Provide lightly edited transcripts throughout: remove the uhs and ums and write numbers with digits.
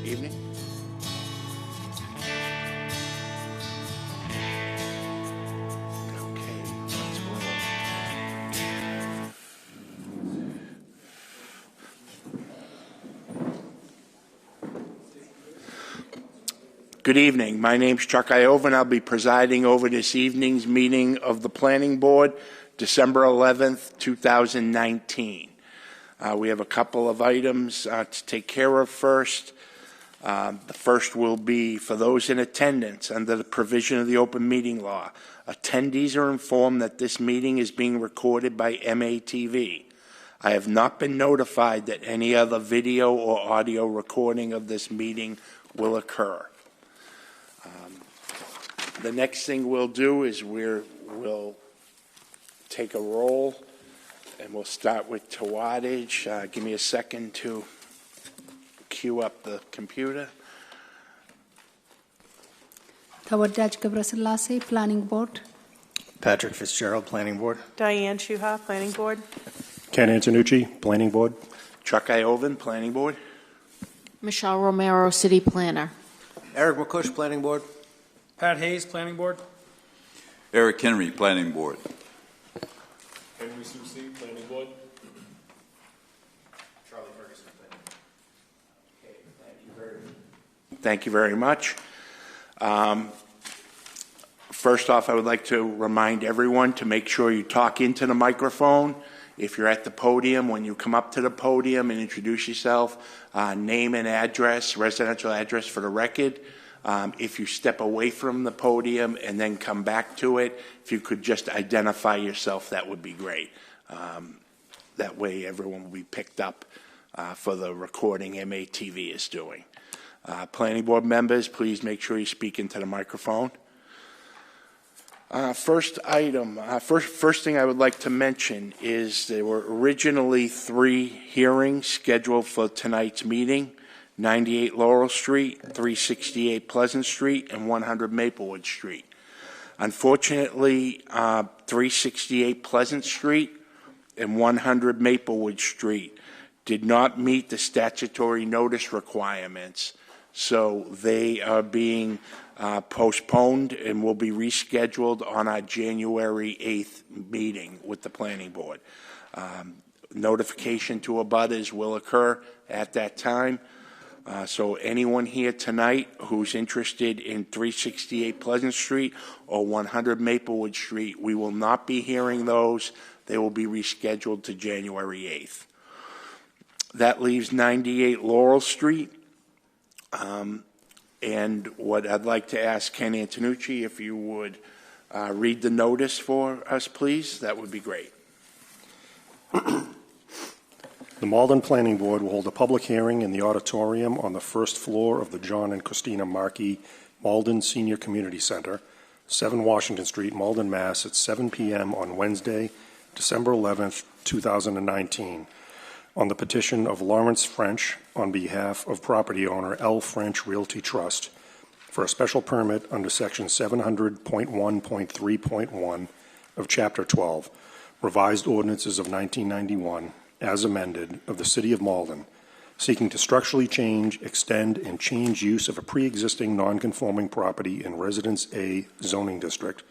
Evening. Okay, let's roll. Good evening. My name's Chuck Iova, and I'll be presiding over this evening's meeting of the Planning Board, December 11th, 2019. We have a couple of items to take care of first. The first will be for those in attendance under the provision of the open meeting law. Attendees are informed that this meeting is being recorded by MATV. I have not been notified that any other video or audio recording of this meeting will occur. The next thing we'll do is we'll take a roll, and we'll start with Tawadage. Give me a second to queue up the computer. Tawadage Gabrasillase, Planning Board. Patrick Fitzgerald, Planning Board. Diane Shuha, Planning Board. Ken Antonucci, Planning Board. Chuck Iovan, Planning Board. Michelle Romero, City Planner. Eric McCush, Planning Board. Pat Hayes, Planning Board. Eric Henry, Planning Board. Henry Susi, Planning Board. Charlie Ferguson, Planning Board. Okay, thank you very much. First off, I would like to remind everyone to make sure you talk into the microphone. If you're at the podium, when you come up to the podium and introduce yourself, name and address, residential address for the record. If you step away from the podium and then come back to it, if you could just identify yourself, that would be great. That way everyone will be picked up for the recording MATV is doing. Planning board members, please make sure you speak into the microphone. First thing I would like to mention is there were originally 3 hearings scheduled for tonight's meeting. 98 Laurel Street, 368 Pleasant Street, and 100 Maplewood Street. Unfortunately, 368 Pleasant Street and 100 Maplewood Street did not meet the statutory notice requirements, so they are being postponed and will be rescheduled on our January 8th meeting with the Planning Board. Notification to abutters will occur at that time. So anyone here tonight who's interested in 368 Pleasant Street or 100 Maplewood Street, we will not be hearing those. They will be rescheduled to January 8th. That leaves 98 Laurel Street. And what I'd like to ask Ken Antonucci, if you would read the notice for us, please, that would be great. The Malden Planning Board will hold a public hearing in the auditorium on the first floor of the John and Christina Markey Malden Senior Community Center, 7 Washington Street, Malden, Mass. At 7 p.m. on Wednesday, December 11th, 2019, on the petition of Lawrence French on behalf of property owner L. French Realty Trust for a special permit under Section 700.1.3.1 of Chapter 12, Revised Ordinances of 1991, as amended, of the City of Malden, seeking to structurally change, extend, and change use of a pre-existing non-conforming property in Residence A zoning district,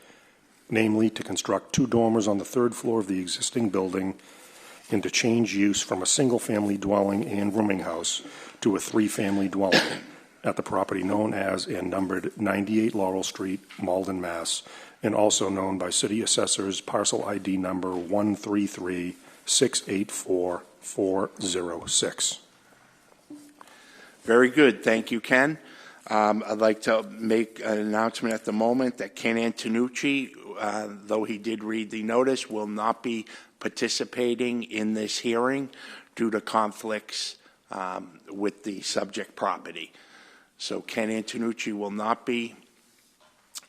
namely to construct 2 dormers on the 3rd floor of the existing building and to change use from a single-family dwelling and rooming house to a 3-family dwelling at the property known as and numbered 98 Laurel Street, Malden, Mass., and also known by City Assessors Parcel ID number 133-684-406. Very good. Thank you, Ken. I'd like to make an announcement at the moment that Ken Antonucci, though he did read the notice, will not be participating in this hearing due to conflicts with the subject property. So Ken Antonucci will not be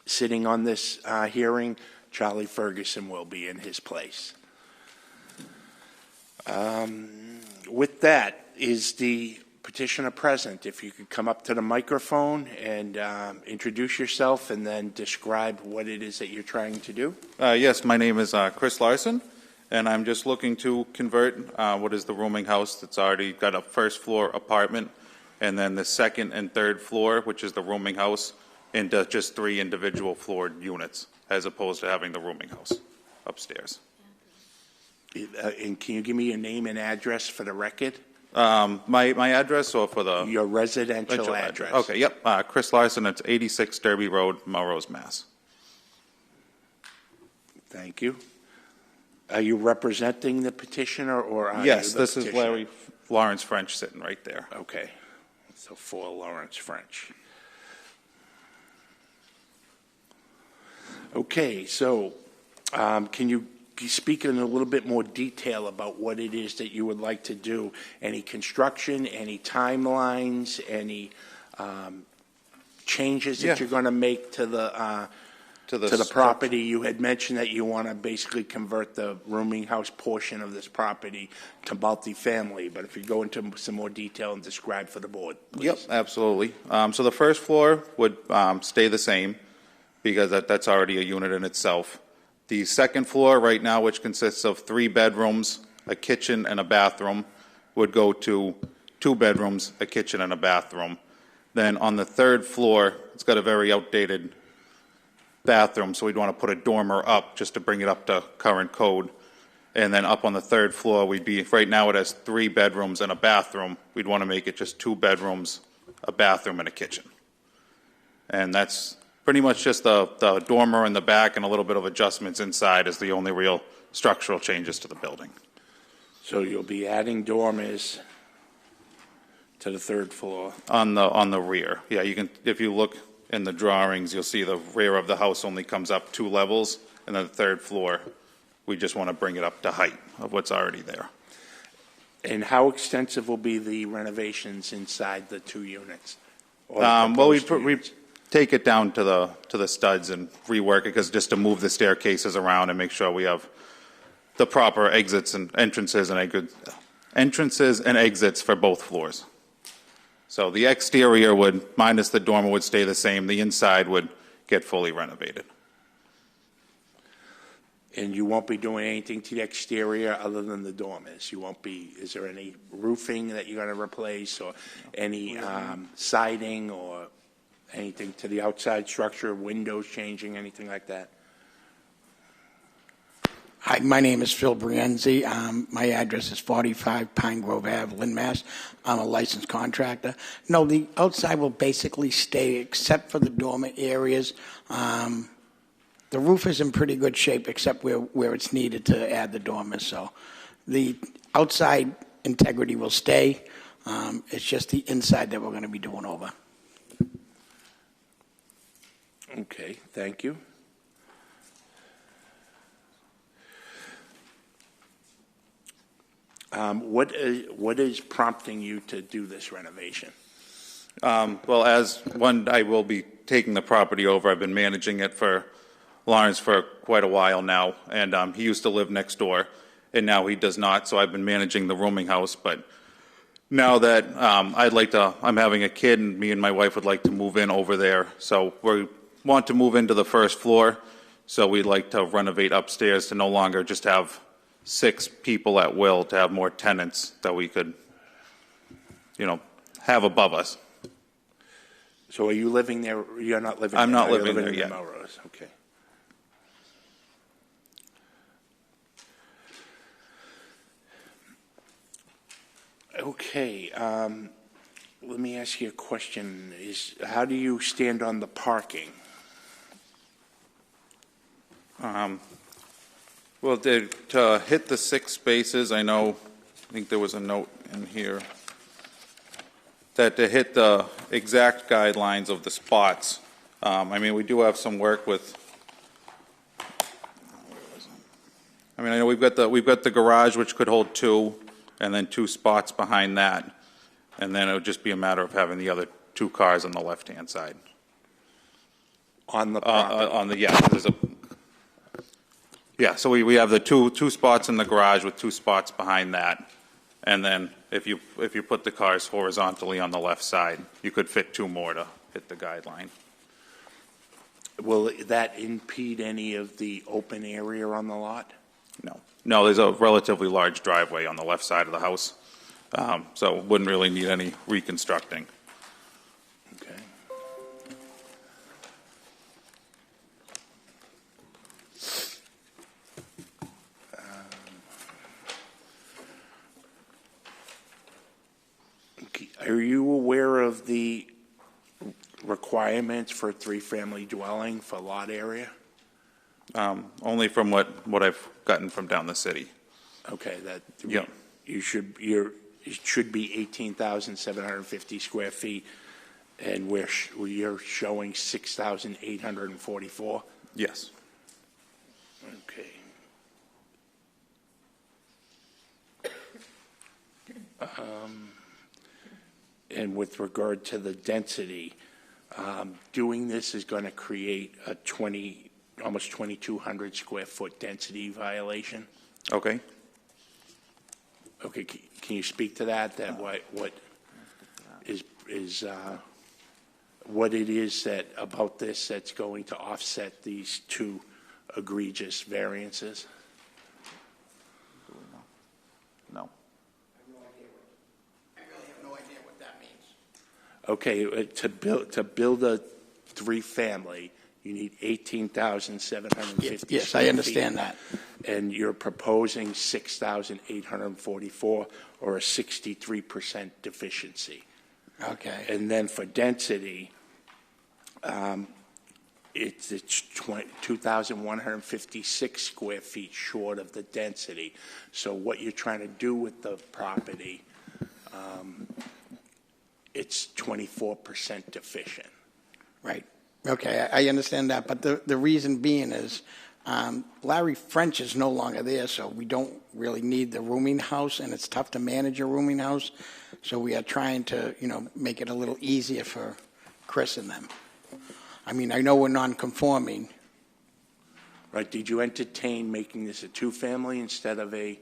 sitting on this hearing. Charlie Ferguson will be in his place. With that, is the petitioner present? If you could come up to the microphone and introduce yourself and then describe what it is that you're trying to do. Yes, my name is Chris Larson, and I'm just looking to convert what is the rooming house that's already got a first floor apartment and then the second and third floor, which is the rooming house, into just 3 individual floored units, as opposed to having the rooming house upstairs. And can you give me your name and address for the record? My address, or for the Your residential address? Okay, yep. Chris Larson, it's 86 Derby Road, Melrose, Mass. Thank you. Are you representing the petitioner, or are Yes, you the this is petitioner? Lawrence French sitting right there. Okay, so for Lawrence French. Okay, so can you speak in a little bit more detail about what it is that you would like to do? Any construction, any timelines, any changes that Yeah. you're going to make to the property? You had mentioned that you want to basically convert the rooming house portion of this property to multifamily, but if you go into some more detail and describe for the board, please. Yep, absolutely. So the first floor would stay the same, because that's already a unit in itself. The second floor right now, which consists of 3 bedrooms, a kitchen, and a bathroom, would go to 2 bedrooms, a kitchen, and a bathroom. Then on the third floor, it's got a very outdated bathroom, so we'd want to put a dormer up just to bring it up to current code. And then up on the third floor, right now it has 3 bedrooms and a bathroom. We'd want to make it just 2 bedrooms, a bathroom, and a kitchen. And that's pretty much just the dormer in the back, and a little bit of adjustments inside is the only real structural changes to the building. So you'll be adding dormers to the third floor. On the rear, yeah, you can, if you look in the drawings, you'll see the rear of the house only comes up 2 levels, and then the third floor, we just want to bring it up to height of what's already there. And how extensive will be the renovations inside the 2 units? Or the Well, we proposed 2 units? take it down to the studs and rework it, because just to move the staircases around and make sure we have the proper exits and entrances and exits for both floors. So the exterior would, minus the dormer, would stay the same. The inside would get fully renovated. And you won't be doing anything to the exterior other than the dormers? You won't be, is there any roofing that you're going to replace, or any siding, or anything to the outside structure, windows changing, anything like that? Hi, my name is Phil Brienzi. My address is 45 Pine Grove Ave, Lynn, Mass. I'm a licensed contractor. No, the outside will basically stay except for the dormer areas. The roof is in pretty good shape except where it's needed to add the dormers. So the outside integrity will stay. It's just the inside that we're going to be doing over. Okay, thank you. What is prompting you to do this renovation? Well, I will be taking the property over. I've been managing it for Lawrence for quite a while now, and he used to live next door, and now he does not, so I've been managing the rooming house. But now that I'm having a kid, and me and my wife would like to move in over there, so we want to move into the first floor, so we'd like to renovate upstairs to no longer just have 6 people at will, to have more tenants that we could, have above us. So are you living there? You're not living there? I'm not You're living there in yet. Melrose, okay. Okay, let me ask you a question. How do you stand on the parking? Well, to hit the 6 spaces, I think there was a note in here, that to hit the exact guidelines of the spots, we do have some work with, I know we've got the garage, which could hold 2, and then 2 spots behind that, and then it would just be a matter of having the other 2 cars on the left-hand side. On the property? So we have the two spots in the garage with 2 spots behind that, and then if you put the cars horizontally on the left side, you could fit 2 more to hit the guideline. Will that impede any of the open area on the lot? No, there's a relatively large driveway on the left side of the house, So wouldn't really need any reconstructing. Okay. Are you aware of the requirements for a three-family dwelling for lot area? Only from what I've gotten from down the city. Okay, that Yeah. it should be 18,750 square feet, and you're showing 6,844. Yes. Okay. And with regard to the density, doing this is going to create a almost 2,200 square foot density violation. Okay. Okay, can you speak to that? What it is that about this that's going to offset these two egregious variances? No. I really have no idea what that means. Okay, to build a three-family, you need 18,750. Yes, I understand that. And you're proposing 6,844, or a 63% deficiency. Okay. And then for density, it's 2,156 square feet short of the density. So what you're trying to do with the property, it's 24% deficient. Right. Okay, I understand that, but the reason being is Larry French is no longer there, so we don't really need the rooming house, and it's tough to manage a rooming house. So we are trying to, make it a little easier for Chris and them. I mean, I know we're non-conforming. Right, did you entertain making this a two-family instead of a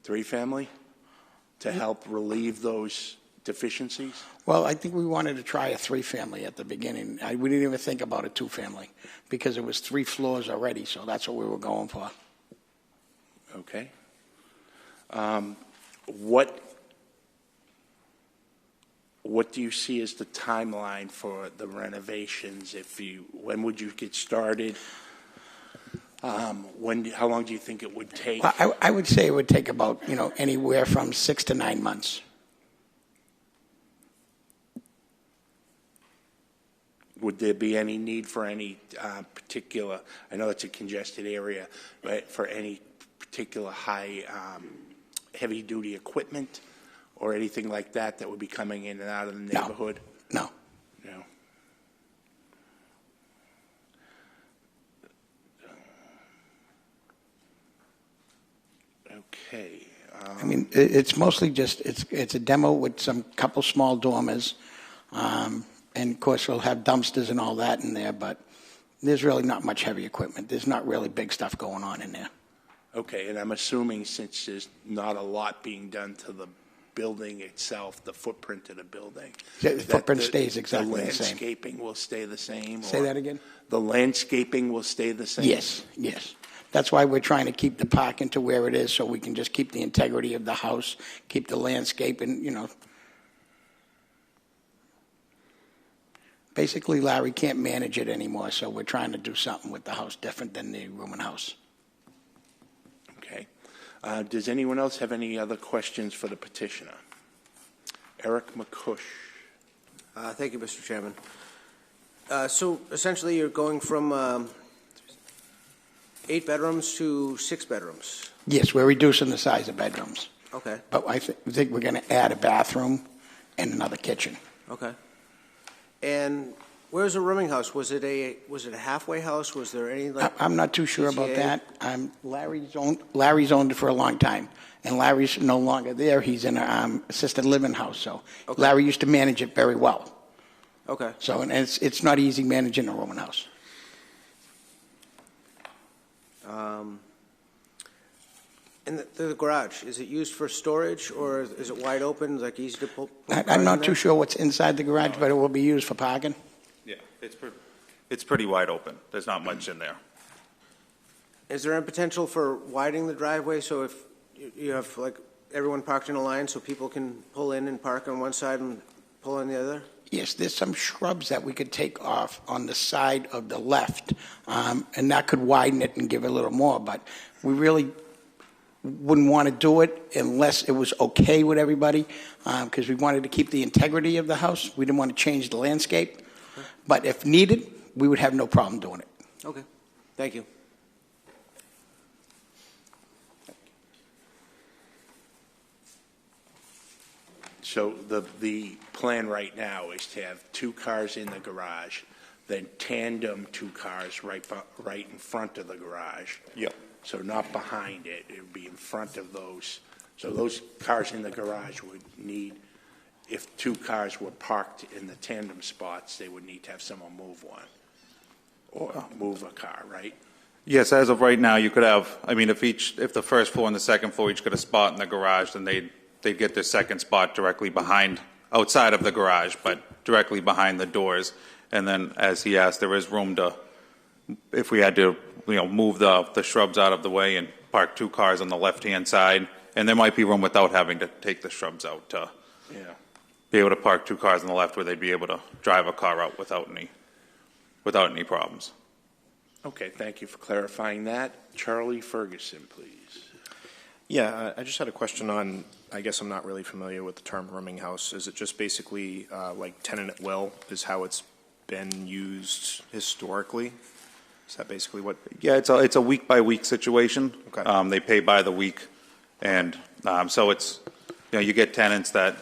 three-family to help relieve those deficiencies? Well, I think we wanted to try a three-family at the beginning. We didn't even think about a two-family because it was 3 floors already, so that's what we were going for. Okay. What do you see as the timeline for the renovations? When would you get started? How long do you think it would take? Well, I would say it would take about, anywhere from 6 to 9 months. Would there be any need for any particular, I know it's a congested area, but for any particular high, heavy-duty equipment or anything like that that would be coming in and out of the neighborhood? No. No. Okay. I mean, it's mostly just, it's a demo with some couple small dormers. And of course, we'll have dumpsters and all that in there, but there's really not much heavy equipment. There's not really big stuff going on in there. Okay, and I'm assuming since there's not a lot being done to the building itself, the footprint of the building. The that footprint stays exactly the same. The landscaping will stay the same? Say that again? The landscaping will stay the same? Yes. That's why we're trying to keep the parking to where it is, so we can just keep the integrity of the house, keep the landscape, and, basically, Larry can't manage it anymore, so we're trying to do something with the house different than the rooming house. Okay. Does anyone else have any other questions for the petitioner? Eric McCush. Thank you, Mr. Chairman. So essentially, you're going from 8 bedrooms to 6 bedrooms. Yes, we're reducing the size of bedrooms. Okay. But I think we're going to add a bathroom and another kitchen. Okay. And where's the rooming house? Was it a halfway house? Was there any I'm not too sure about PTA? that. Larry's owned it for a long time, and Larry's no longer there. He's in an assisted living house, so Okay. Larry used to manage it very well. Okay. So, and it's not easy managing a rooming house. And the garage, is it used for storage or is it wide open, like easy to pull cars I'm in not there? too sure what's inside the garage, but it will be used for parking. Yeah, it's pretty wide open. There's not much in there. Is there a potential for widening the driveway so if you have like everyone parked in a line so people can pull in and park on one side and pull on the other? Yes, there's some shrubs that we could take off on the side of the left, and that could widen it and give it a little more, but we really wouldn't want to do it unless it was okay with everybody, because we wanted to keep the integrity of the house. We didn't want to change the landscape, but if needed, we would have no problem doing it. Okay, thank you. So the plan right now is to have 2 cars in the garage, then tandem 2 cars right in front of the garage. Yep. So not behind it, it would be in front of those. So those cars in the garage would need, if 2 cars were parked in the tandem spots, they would need to have someone move one or move a car, right? Yes, as of right now, you could have, I mean, if the first floor and the second floor each got a spot in the garage, then they'd get their second spot directly behind, outside of the garage, but directly behind the doors. And then, as he asked, there is room to, if we had to, move the shrubs out of the way and park 2 cars on the left-hand side. And there might be room without having to take the shrubs out to be able to park 2 cars on the left where they'd be able to drive a car out without any problems. Okay, thank you for clarifying that. Charlie Ferguson, please. Yeah, I just had a question on, I guess I'm not really familiar with the term rooming house. Is it just basically like tenant at will is how it's been used historically? Is that basically what? Yeah, it's a week-by-week situation. Okay. They pay by the week. And so it's, you get tenants that,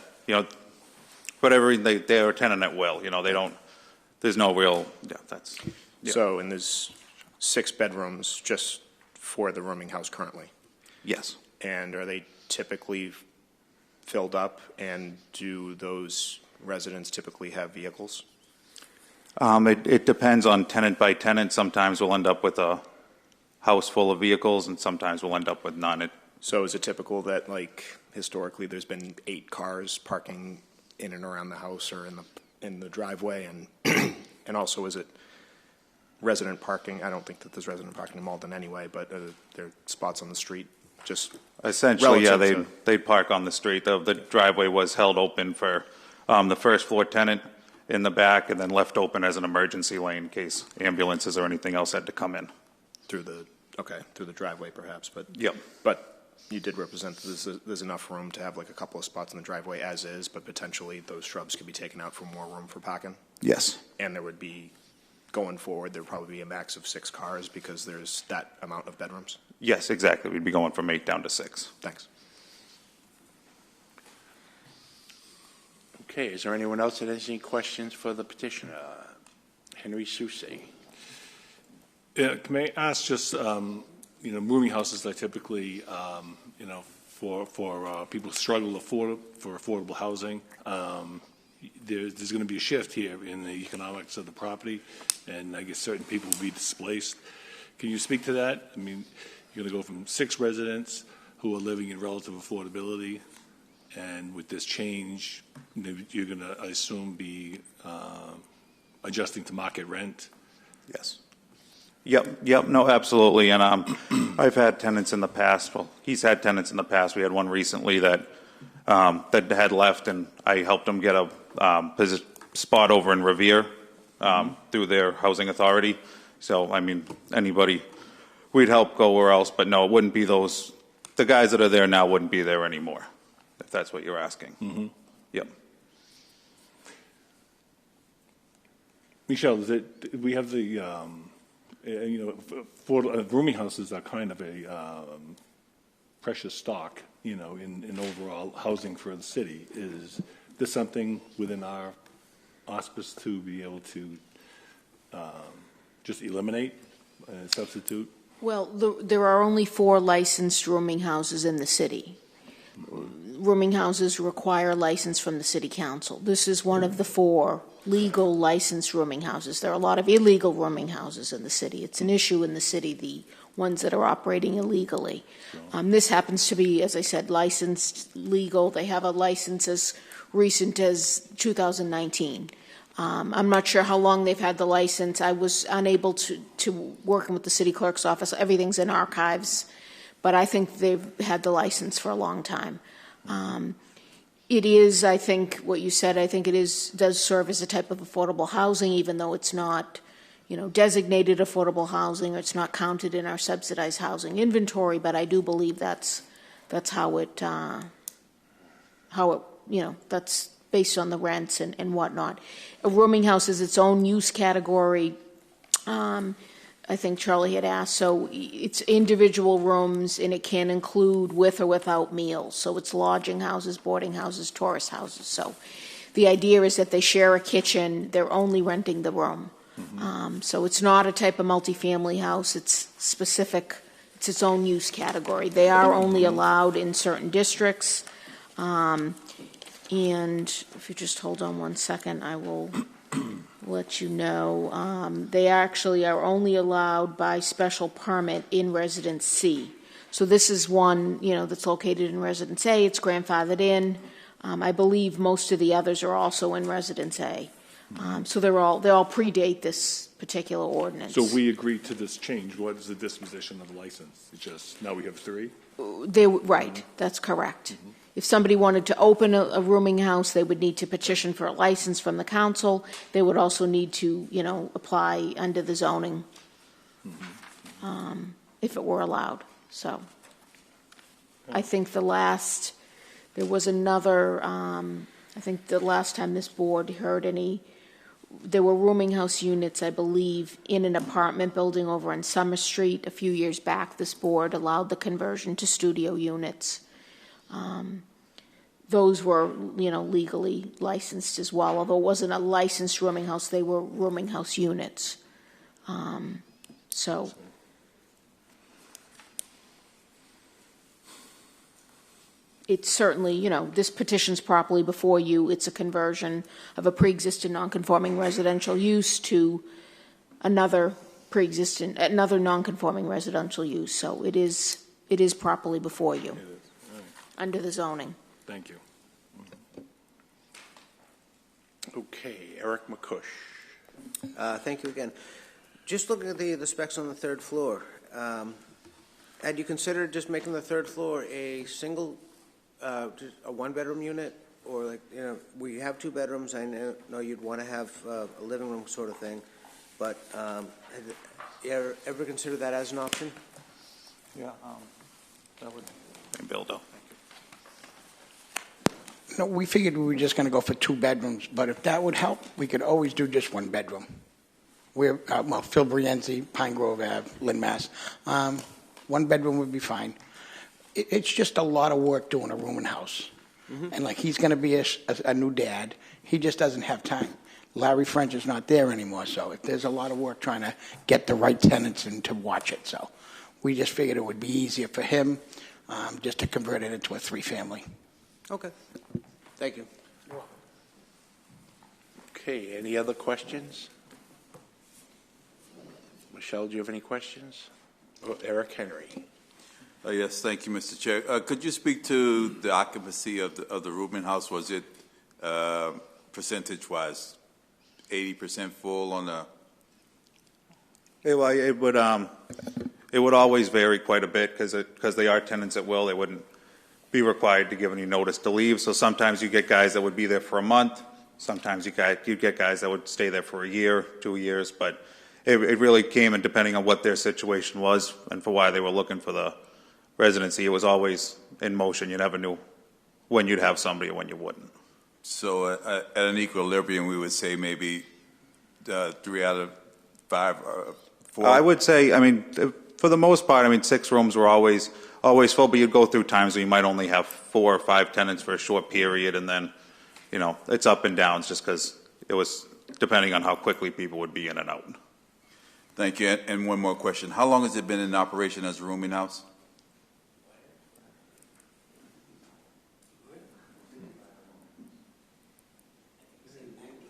whatever reason, they're a tenant at will. They don't, there's no real, that's. Yeah. So, and there's 6 bedrooms just for the rooming house currently? Yes. And are they typically filled up, and do those residents typically have vehicles? It depends on tenant by tenant. Sometimes we'll end up with a house full of vehicles, and sometimes we'll end up with none. So is it typical that, like, historically there's been 8 cars parking in and around the house or in the driveway, and and also is it resident parking? I don't think that there's resident parking in Malden anyway, but there are spots on the street just essentially, yeah, relative they park on the street. The driveway was held open for the first floor tenant in the back, and then left open as an emergency lane in case ambulances or anything else had to come in. through the driveway perhaps, but Yep. But you did represent that there's enough room to have like a couple of spots in the driveway as is, but potentially those shrubs could be taken out for more room for parking. Yes. And there would be, going forward, there would probably be a max of 6 cars because there's that amount of bedrooms. Yes, exactly. We'd be going from 8 down to 6. Thanks. Okay, is there anyone else that has any questions for the petitioner? Henry Soucy. Yeah, can I ask just, rooming houses are typically, for people who struggle for affordable housing. There's going to be a shift here in the economics of the property, and I guess certain people will be displaced. Can you speak to that? I mean, you're going to go from 6 residents who are living in relative affordability, and with this change, you're going to, I assume, be adjusting to market rent? Yes. Yep, no, absolutely. And I've had tenants in the past. Well, he's had tenants in the past. We had one recently that had left, and I helped him get a spot over in Revere through their housing authority. So, I mean, anybody, we'd help go where else, but no, it wouldn't be those. The guys that are there now wouldn't be there anymore, if that's what you're asking. Mm-hmm. Yep. Michelle, we have the, rooming houses are kind of a precious stock, in overall housing for the city. Is this something within our auspice to be able to just eliminate, substitute? Well, there are only 4 licensed rooming houses in the city. Rooming houses require a license from the city council. This is one of the 4 legal licensed rooming houses. There are a lot of illegal rooming houses in the city. It's an issue in the city, the ones that are operating illegally. This happens to be, as I said, licensed, legal. They have a license as recent as 2019. I'm not sure how long they've had the license. I was unable to work with the city clerk's office. Everything's in archives, but I think they've had the license for a long time. It is, I think, what you said, I think does serve as a type of affordable housing, even though it's not, designated affordable housing, or it's not counted in our subsidized housing inventory, but I do believe that's how it, that's based on the rents and whatnot. A rooming house is its own use category. I think Charlie had asked, so it's individual rooms, and it can include with or without meals. So it's lodging houses, boarding houses, tourist houses. So the idea is that they share a kitchen, they're only renting the room. So it's not a type of multifamily house, it's specific, it's its own use category. They are only allowed in certain districts. And if you just hold on one second, I will let you know. They actually are only allowed by special permit in Residence C. So this is one, that's located in Residence A. It's grandfathered in. I believe most of the others are also in Residence A. So they all predate this particular ordinance. So we agreed to this change. What is the disposition of the license? It's just, now we have 3? Right, that's correct. If somebody wanted to open a rooming house, they would need to petition for a license from the council. They would also need to, apply under the zoning, if it were allowed. So I think there was another, I think the last time this board heard there were rooming house units, I believe, in an apartment building over on Summer Street. A few years back, this board allowed the conversion to studio units. Those were, legally licensed as well. Although it wasn't a licensed rooming house, they were rooming house units. So it's certainly, this petition's properly before you. It's a conversion of a pre-existing non-conforming residential use to another non-conforming residential use. So it is properly before you under the zoning. Thank you. Okay, Eric McCush. Thank you again. Just looking at the specs on the third floor, had you considered just making the third floor a single, just a one-bedroom unit? Or we have 2 bedrooms. I know you'd want to have a living room sort of thing, but have you ever considered that as an option? Yeah, that would. And Bildo. No, we figured we were just going to go for 2 bedrooms, but if that would help, we could always do just 1 bedroom. We're, Phil Brienzi, Pine Grove Ave, Lynn, Mass. 1 bedroom would be fine. It's just a lot of work doing a rooming house. And he's going to be a new dad. He just doesn't have time. Larry French is not there anymore, so there's a lot of work trying to get the right tenants in to watch it. So we just figured it would be easier for him just to convert it into a 3-family. Okay. Thank you. Okay, any other questions? Michelle, do you have any questions? Oh, Eric Henry. Yes, thank you, Mr. Chair. Could you speak to the occupancy of the rooming house? Was it percentage-wise 80% full on the? It would always vary quite a bit because they are tenants at will. They wouldn't be required to give any notice to leave. So sometimes you get guys that would be there for a month. Sometimes you'd get guys that would stay there for a year, 2 years. But it really came in depending on what their situation was and for why they were looking for the residency. It was always in motion. You never knew when you'd have somebody or when you wouldn't. So at an equilibrium, we would say maybe 3 out of 5 or 4? I would say, for the most part, 6 rooms were always full, but you'd go through times where you might only have 4 or 5 tenants for a short period, and then, it's up and downs just because it was depending on how quickly people would be in and out. Thank you. And one more question. How long has it been in operation as a rooming house?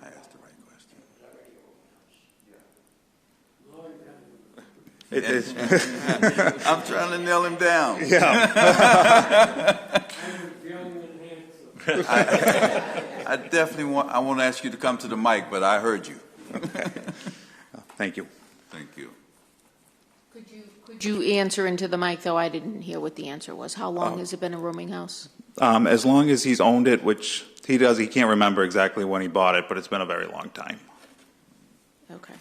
I asked the right question. It is. I'm trying to nail him down. Yeah. I definitely want to ask you to come to the mic, but I heard you. Okay. Thank you. Thank you. Could you answer into the mic, though? I didn't hear what the answer was. How long has it been a rooming house? As long as he's owned it, which he does, he can't remember exactly when he bought it, but it's been a very long time. Okay.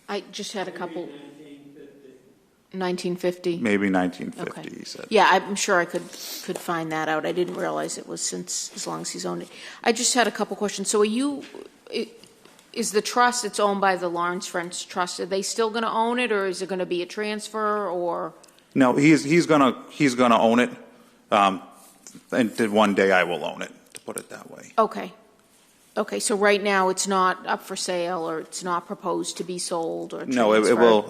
I just had a couple. 1950. Maybe 1950, Okay. he said. Yeah, I'm sure I could find that out. I didn't realize it was since as long as he's owned it. I just had a couple questions. So is the trust, it's owned by the Lawrence French Trust, are they still going to own it, or is it going to be a transfer, or? No, he's gonna own it, and then one day I will own it, to put it that way. Okay. Okay, so right now it's not up for sale, or it's not proposed to be sold or transferred? No,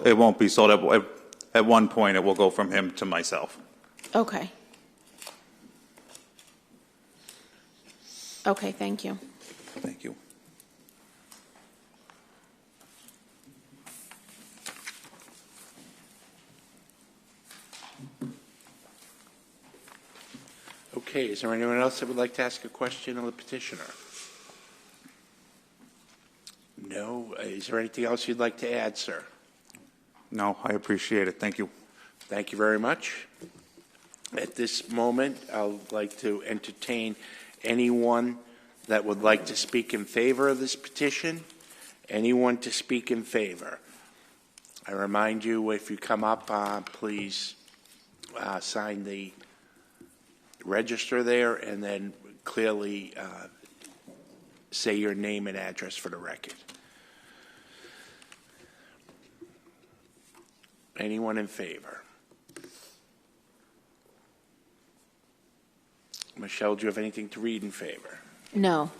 it won't be sold. At one point, it will go from him to myself. Okay. Okay, thank you. Thank you. Okay, is there anyone else that would like to ask a question of the petitioner? No? Is there anything else you'd like to add, sir? No, I appreciate it. Thank you. Thank you very much. At this moment, I'd like to entertain anyone that would like to speak in favor of this petition. Anyone to speak in favor? I remind you, if you come up, please sign the register there and then clearly say your name and address for the record. Anyone in favor? Michelle, do you have anything to read in favor? No.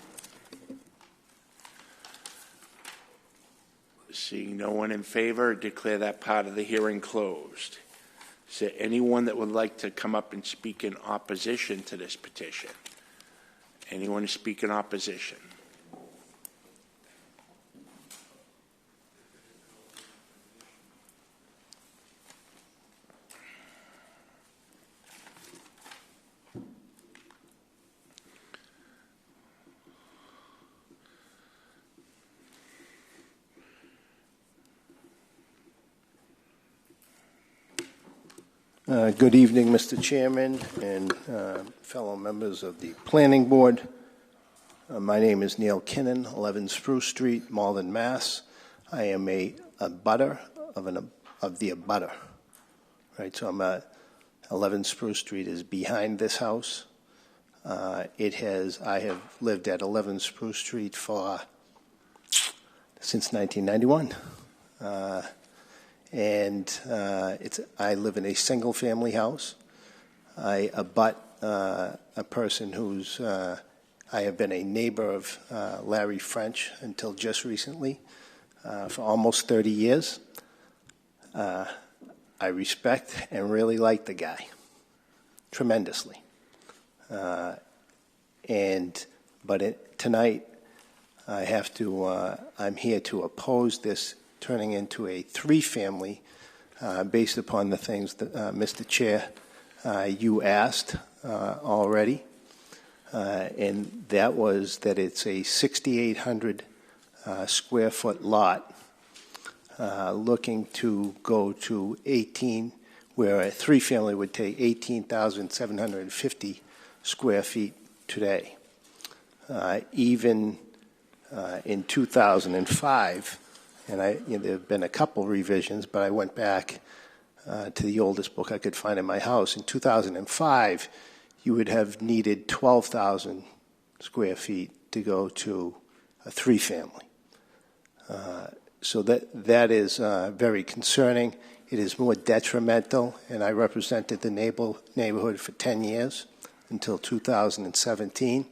Seeing no one in favor, declare that part of the hearing closed. Is there anyone that would like to come up and speak in opposition to this petition? Anyone to speak in opposition? Good evening, Mr. Chairman and fellow members of the Planning Board. My name is Neil Kinnan, 11 Spruce Street, Malden, Mass. I am a abutter of the abutter. Right, so I'm 11 Spruce Street is behind this house. I have lived at 11 Spruce Street since 1991. I live in a single-family house. I abut a person who's I have been a neighbor of Larry French until just recently, for almost 30 years. I respect and really like the guy tremendously. Tonight I'm here to oppose this turning into a three-family based upon the things that, Mr. Chair, you asked already. And that was that it's a 6,800 square foot lot looking to go to 18, where a three-family would take 18,750 square feet today. Even in 2005, and there have been a couple revisions, but I went back to the oldest book I could find in my house. In 2005, you would have needed 12,000 square feet to go to a three-family. So that is very concerning. It is more detrimental, and I represented the neighborhood for 10 years until 2017.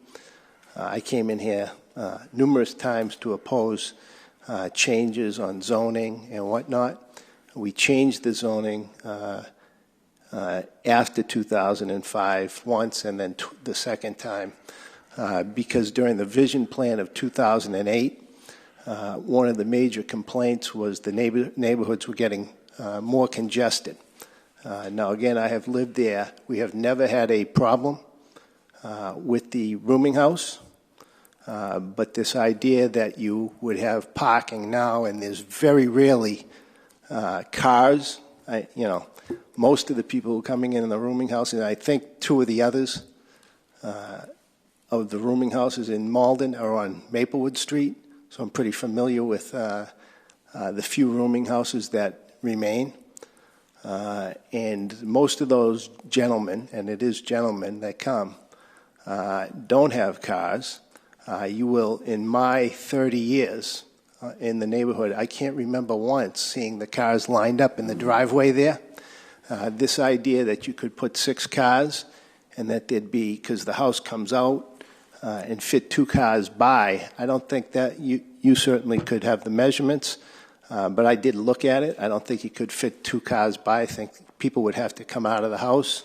I came in here numerous times to oppose changes on zoning and whatnot. We changed the zoning after 2005 once, and then the second time because during the vision plan of 2008, one of the major complaints was the neighborhoods were getting more congested. Now, again, I have lived there. We have never had a problem with the rooming house. But this idea that you would have parking now, and there's very rarely cars. most of the people who are coming in the rooming houses, and I think two of the others of the rooming houses in Malden are on Maplewood Street, so I'm pretty familiar with the few rooming houses that remain. And most of those gentlemen, and it is gentlemen that come, don't have cars. You will, in my 30 years in the neighborhood, I can't remember once seeing the cars lined up in the driveway there. This idea that you could put 6 cars and that there'd be, because the house comes out and fit 2 cars by, I don't think that you certainly could have the measurements, but I did look at it. I don't think you could fit 2 cars by. I think people would have to come out of the house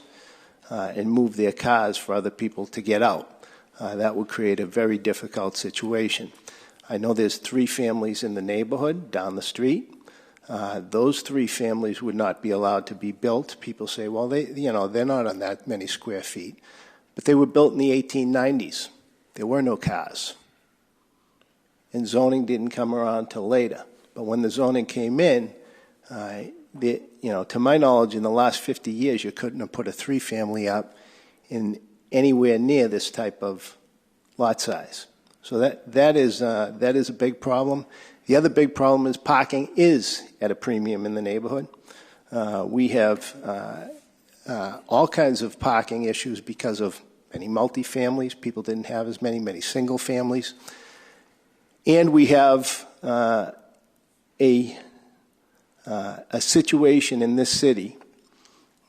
and move their cars for other people to get out. That would create a very difficult situation. I know there's 3 families in the neighborhood down the street. Those 3 families would not be allowed to be built. People say, well, they're not on that many square feet. But they were built in the 1890s. There were no cars. And zoning didn't come around till later. But when the zoning came in, to my knowledge, in the last 50 years, you couldn't have put a 3-family up in anywhere near this type of lot size. So that is a big problem. The other big problem is parking is at a premium in the neighborhood. We have all kinds of parking issues because of many multi-families. People didn't have as many single families. And we have a situation in this city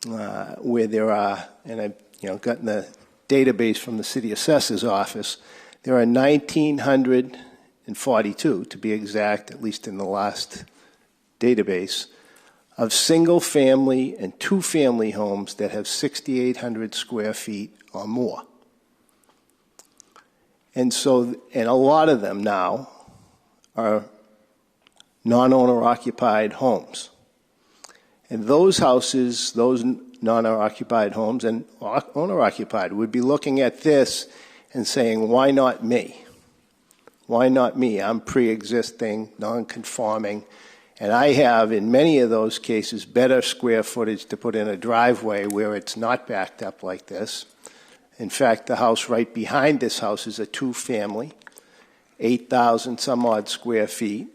where there are, and I've gotten the database from the city assessor's office, there are 1,942, to be exact, at least in the last database, of single-family and 2-family homes that have 6,800 square feet or more. And a lot of them now are non-owner-occupied homes. And those houses, those non-owner-occupied homes and owner-occupied would be looking at this and saying, why not me? Why not me? I'm pre-existing, non-conforming, and I have, in many of those cases, better square footage to put in a driveway where it's not backed up like this. In fact, the house right behind this house is a 2-family, 8,000 some odd square feet,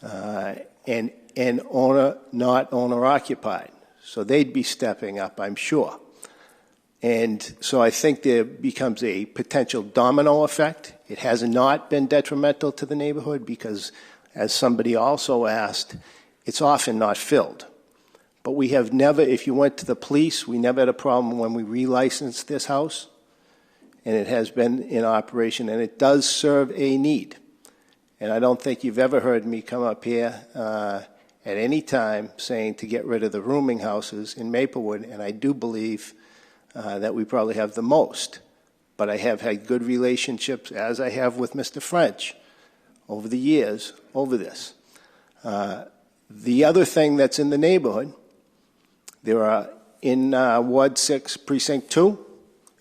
and not owner-occupied. So they'd be stepping up, I'm sure. And so I think there becomes a potential domino effect. It has not been detrimental to the neighborhood because, as somebody also asked, it's often not filled. But we have never, if you went to the police, we never had a problem when we relicensed this house. And it has been in operation, and it does serve a need. And I don't think you've ever heard me come up here at any time saying to get rid of the rooming houses in Maplewood, and I do believe that we probably have the most. But I have had good relationships, as I have with Mr. French, over the years, over this. The other thing that's in the neighborhood, there are in Ward 6, Precinct 2,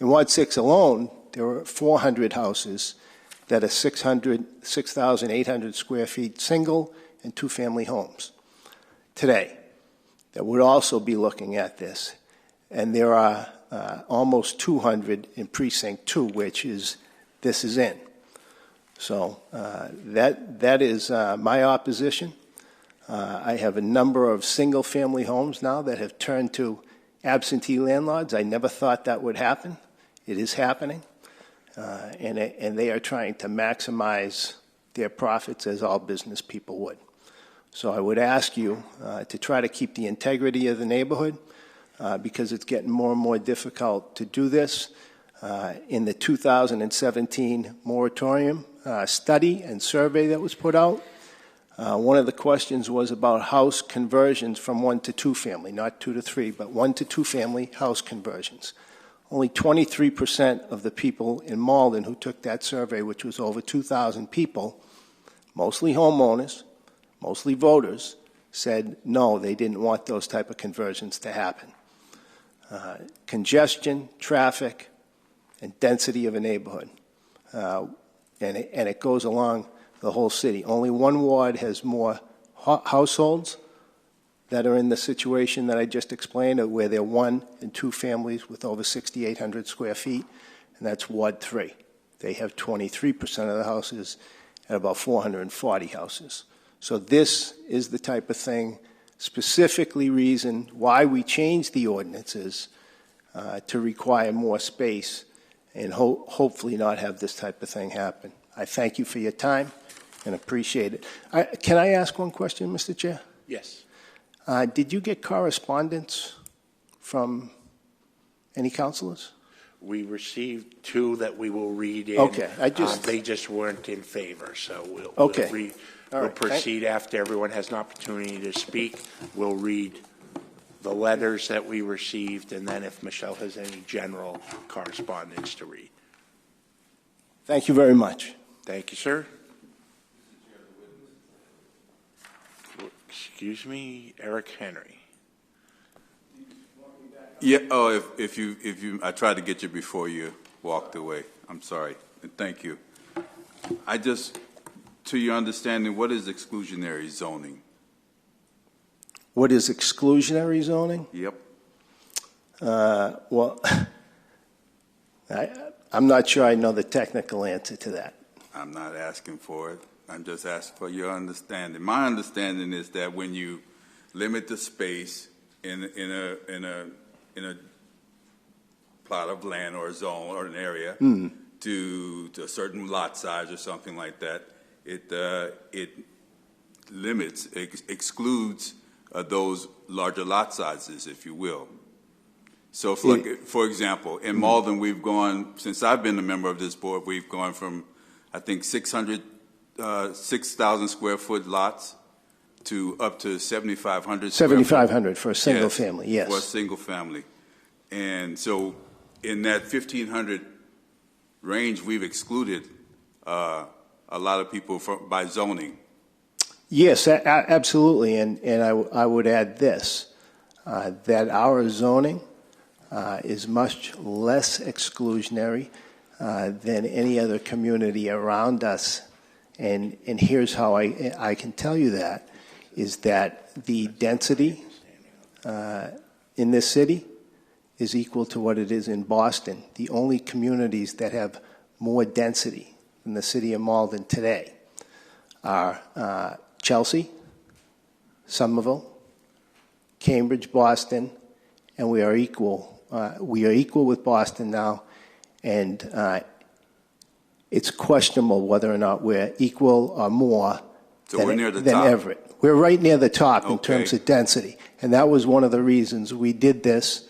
in Ward 6 alone, there are 400 houses that are 6,800 square feet, single and 2-family homes today that would also be looking at this. And there are almost 200 in Precinct 2, which this is in. So that is my opposition. I have a number of single-family homes now that have turned to absentee landlords. I never thought that would happen. It is happening. And they are trying to maximize their profits as all business people would. So I would ask you to try to keep the integrity of the neighborhood because it's getting more and more difficult to do this. In the 2017 moratorium study and survey that was put out, one of the questions was about house conversions from 1 to 2 family, not 2 to 3, but 1 to 2 family house conversions. Only 23% of the people in Malden who took that survey, which was over 2,000 people, mostly homeowners, mostly voters, said no, they didn't want those type of conversions to happen. Congestion, traffic, and density of a neighborhood. And it goes along the whole city. Only one ward has more households that are in the situation that I just explained, where they're 1 and 2 families with over 6,800 square feet, and that's Ward 3. They have 23% of the houses and about 440 houses. So this is the type of thing, specifically reason why we changed the ordinances to require more space and hopefully not have this type of thing happen. I thank you for your time and appreciate it. Can I ask one question, Mr. Chair? Yes. Did you get correspondence from any councilors? We received 2 that we will read in. Okay, they just weren't in favor, so Okay. We'll proceed after everyone has an opportunity to speak. We'll read the letters that we received, and then if Michelle has any general correspondence to read. Thank you very much. Thank you, sir. Excuse me, Eric Henry. Yeah, oh, if you, I tried to get you before you walked away. I'm sorry. Thank you. To your understanding, what is exclusionary zoning? What is exclusionary zoning? Yep. Well, I'm not sure I know the technical answer to that. I'm not asking for it. I'm just asking for your understanding. My understanding is that when you limit the space in a plot of land or a zone or an area to a certain lot size or something like that, it limits, excludes those larger lot sizes, if you will. So, for example, in Malden, we've gone, since I've been a member of this board, we've gone from, I think, 6,000 square foot lots to up to 7,500. 7,500 for a single family, yes. For a single family. And so in that 1,500 range, we've excluded a lot of people by zoning. Yes, absolutely. And I would add this, that our zoning is much less exclusionary than any other community around us. And here's how I can tell you that, is that the density in this city is equal to what it is in Boston. The only communities that have more density than the city of Malden today are Chelsea, Somerville, Cambridge, Boston, and we are equal. We are equal with Boston now, and it's questionable whether or not we're equal or more than Everett. We're right near the top in terms of density, and that was one of the reasons we did this.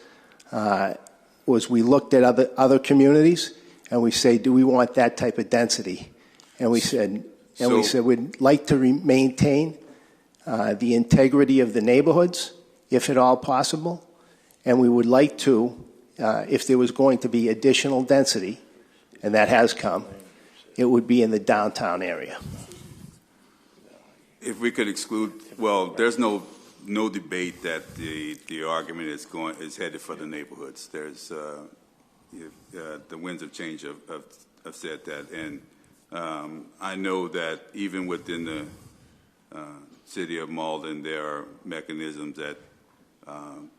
Was we looked at other communities and we say, do we want that type of density? And we said, we'd like to maintain the integrity of the neighborhoods, if at all possible, and we would like to, if there was going to be additional density, and that has come, it would be in the downtown area. If we could exclude, well, there's no debate that the argument is headed for the neighborhoods. There's the winds of change have said that, and I know that even within the city of Malden, there are mechanisms that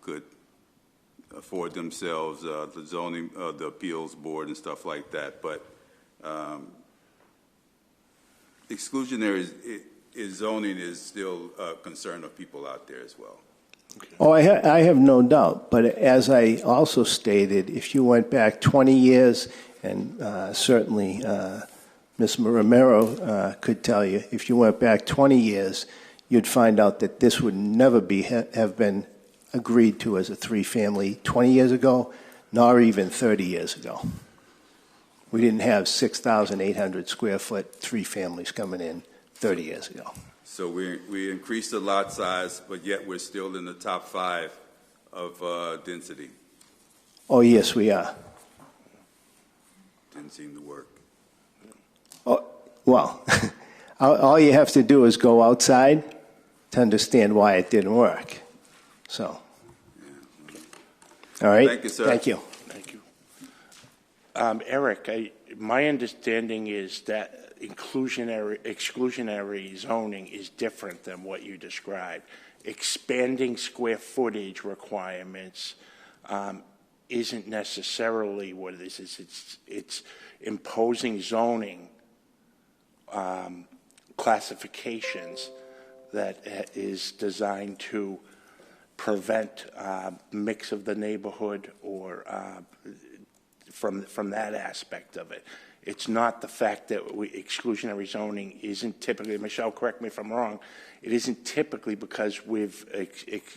could afford themselves the zoning, the appeals board, and stuff like that. But exclusionary zoning is still a concern of people out there as well. Okay. Oh, I have no doubt. But as I also stated, if you went back 20 years, and certainly Ms. Romero could tell you, if you went back 20 years, you'd find out that this would never have been agreed to as a three-family 20 years ago, nor even 30 years ago. We didn't have 6,800 square foot three families coming in 30 years ago. So we increased the lot size, but yet we're still in the top 5 of density. Oh, yes, we are. Didn't seem to work. Oh, well, all you have to do is go outside to understand why it didn't work. So, all right. Thank you, sir. Thank you. Thank you. Eric, my understanding is that exclusionary zoning is different than what you described. expanding square footage requirements isn't necessarily what it is. It's imposing zoning classifications that is designed to prevent mix of the neighborhood or from that aspect of it. It's not the fact that exclusionary zoning isn't typically, Michelle, correct me if I'm wrong, it isn't typically because we've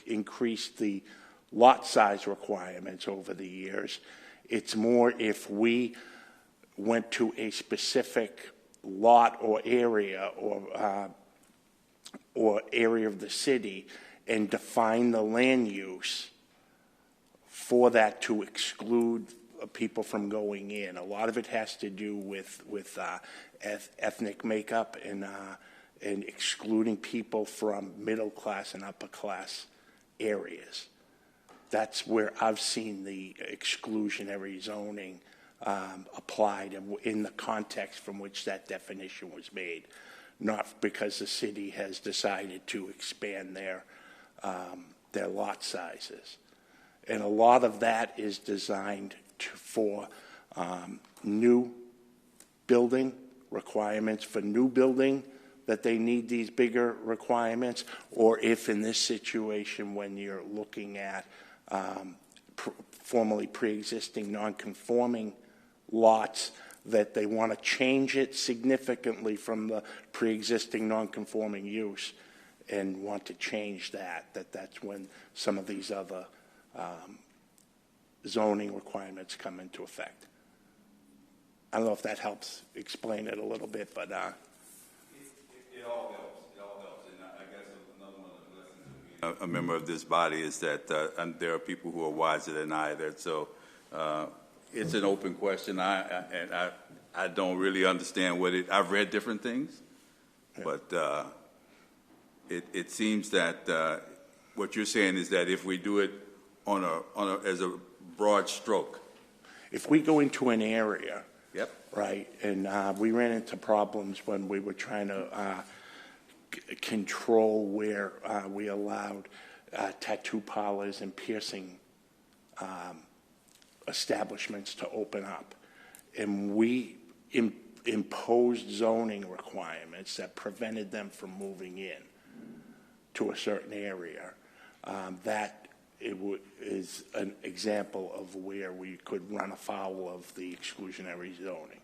increased the lot size requirements over the years. It's more if we went to a specific lot or area or area of the city and define the land use for that to exclude people from going in. A lot of it has to do with ethnic makeup and excluding people from middle class and upper class areas. That's where I've seen the exclusionary zoning applied in the context from which that definition was made, not because the city has decided to expand their lot sizes. And a lot of that is designed for new building requirements, for new building that they need these bigger requirements, or if in this situation when you're looking at formerly pre-existing non-conforming lots that they want to change it significantly from the pre-existing non-conforming use and want to change that's when some of these other zoning requirements come into effect. I don't know if that helps explain it a little bit, but It all helps. It all helps. And I guess another one of the lessons of being a member of this body is that there are people who are wiser than I. So it's an open question. I don't really understand what it. I've read different things, but it seems that what you're saying is that if we do it on as a broad stroke, if we go into an area. Yep. Right, and we ran into problems when we were trying to control where we allowed tattoo parlors and piercing establishments to open up. And we imposed zoning requirements that prevented them from moving in to a certain area. That is an example of where we could run afoul of the exclusionary zoning.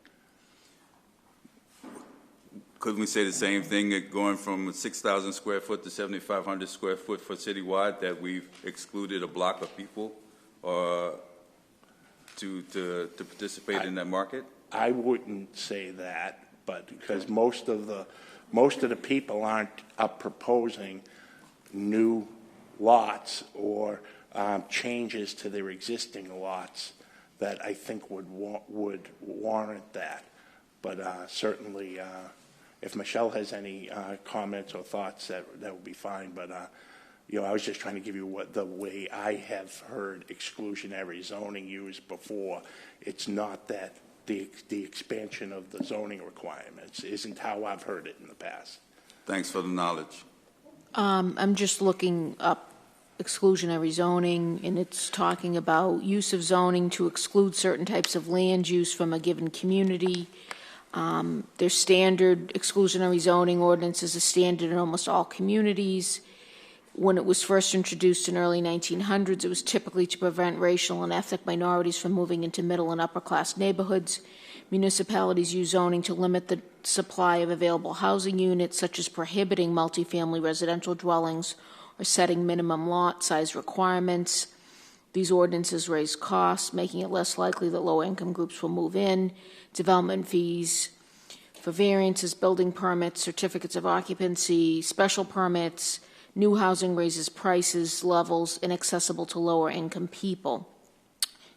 Couldn't we say the same thing, going from 6,000 square foot to 7,500 square foot for citywide, that we've excluded a block of people to participate in that market? I wouldn't say that, but because most of the people aren't proposing new lots or changes to their existing lots that I think would warrant that. But certainly, if Michelle has any comments or thoughts, that would be fine. But I was just trying to give you the way I have heard exclusionary zoning used before. It's not that the expansion of the zoning requirements isn't how I've heard it in the past. Thanks for the knowledge. I'm just looking up exclusionary zoning, and it's talking about use of zoning to exclude certain types of land use from a given community. Their standard exclusionary zoning ordinance is a standard in almost all communities. When it was first introduced in early 1900s, it was typically to prevent racial and ethnic minorities from moving into middle and upper class neighborhoods. Municipalities use zoning to limit the supply of available housing units, such as prohibiting multifamily residential dwellings or setting minimum lot size requirements. These ordinances raise costs, making it less likely that low-income groups will move in. Development fees for variances, building permits, certificates of occupancy, special permits. New housing raises prices levels inaccessible to lower-income people.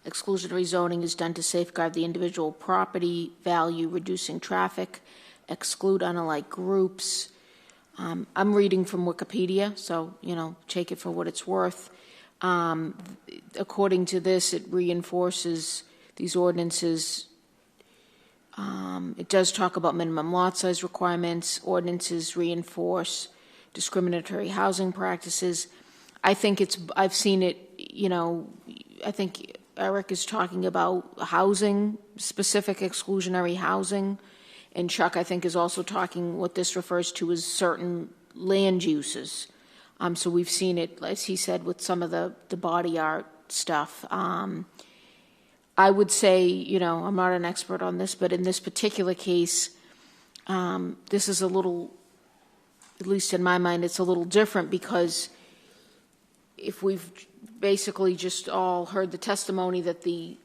Exclusionary zoning is done to safeguard the individual property value, reducing traffic, exclude unalike groups. I'm reading from Wikipedia, so, take it for what it's worth. According to this, it reinforces these ordinances. It does talk about minimum lot size requirements. Ordinances reinforce discriminatory housing practices. I've seen it, I think Eric is talking about housing, specific exclusionary housing, and Chuck, I think, is also talking, what this refers to as certain land uses. So we've seen it, as he said, with some of the body art stuff. I would say, I'm not an expert on this, but in this particular case, this is a little, at least in my mind, it's a little different, because if we've basically just all heard the testimony that the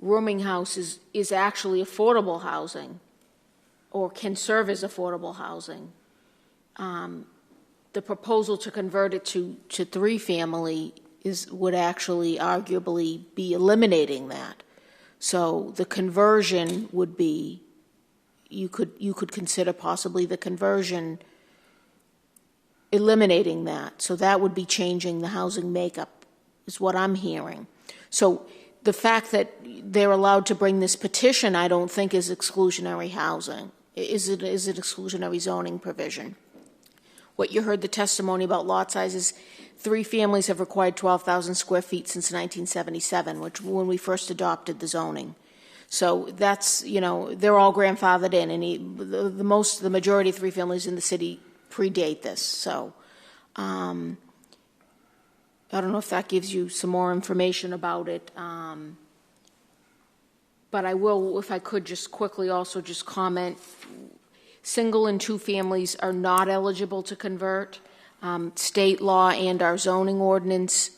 rooming house is actually affordable housing or can serve as affordable housing, the proposal to convert it to three-family would actually arguably be eliminating that. So the conversion would be, you could consider possibly the conversion eliminating that. So that would be changing the housing makeup, is what I'm hearing. So the fact that they're allowed to bring this petition, I don't think is exclusionary housing. Is it exclusionary zoning provision? What you heard the testimony about lot sizes, 3 families have required 12,000 square feet since 1977, when we first adopted the zoning. So that's, they're all grandfathered in, and the majority of 3 families in the city predate this. So I don't know if that gives you some more information about it. But I will, if I could, just quickly also just comment, single and 2 families are not eligible to convert. State law and our zoning ordinance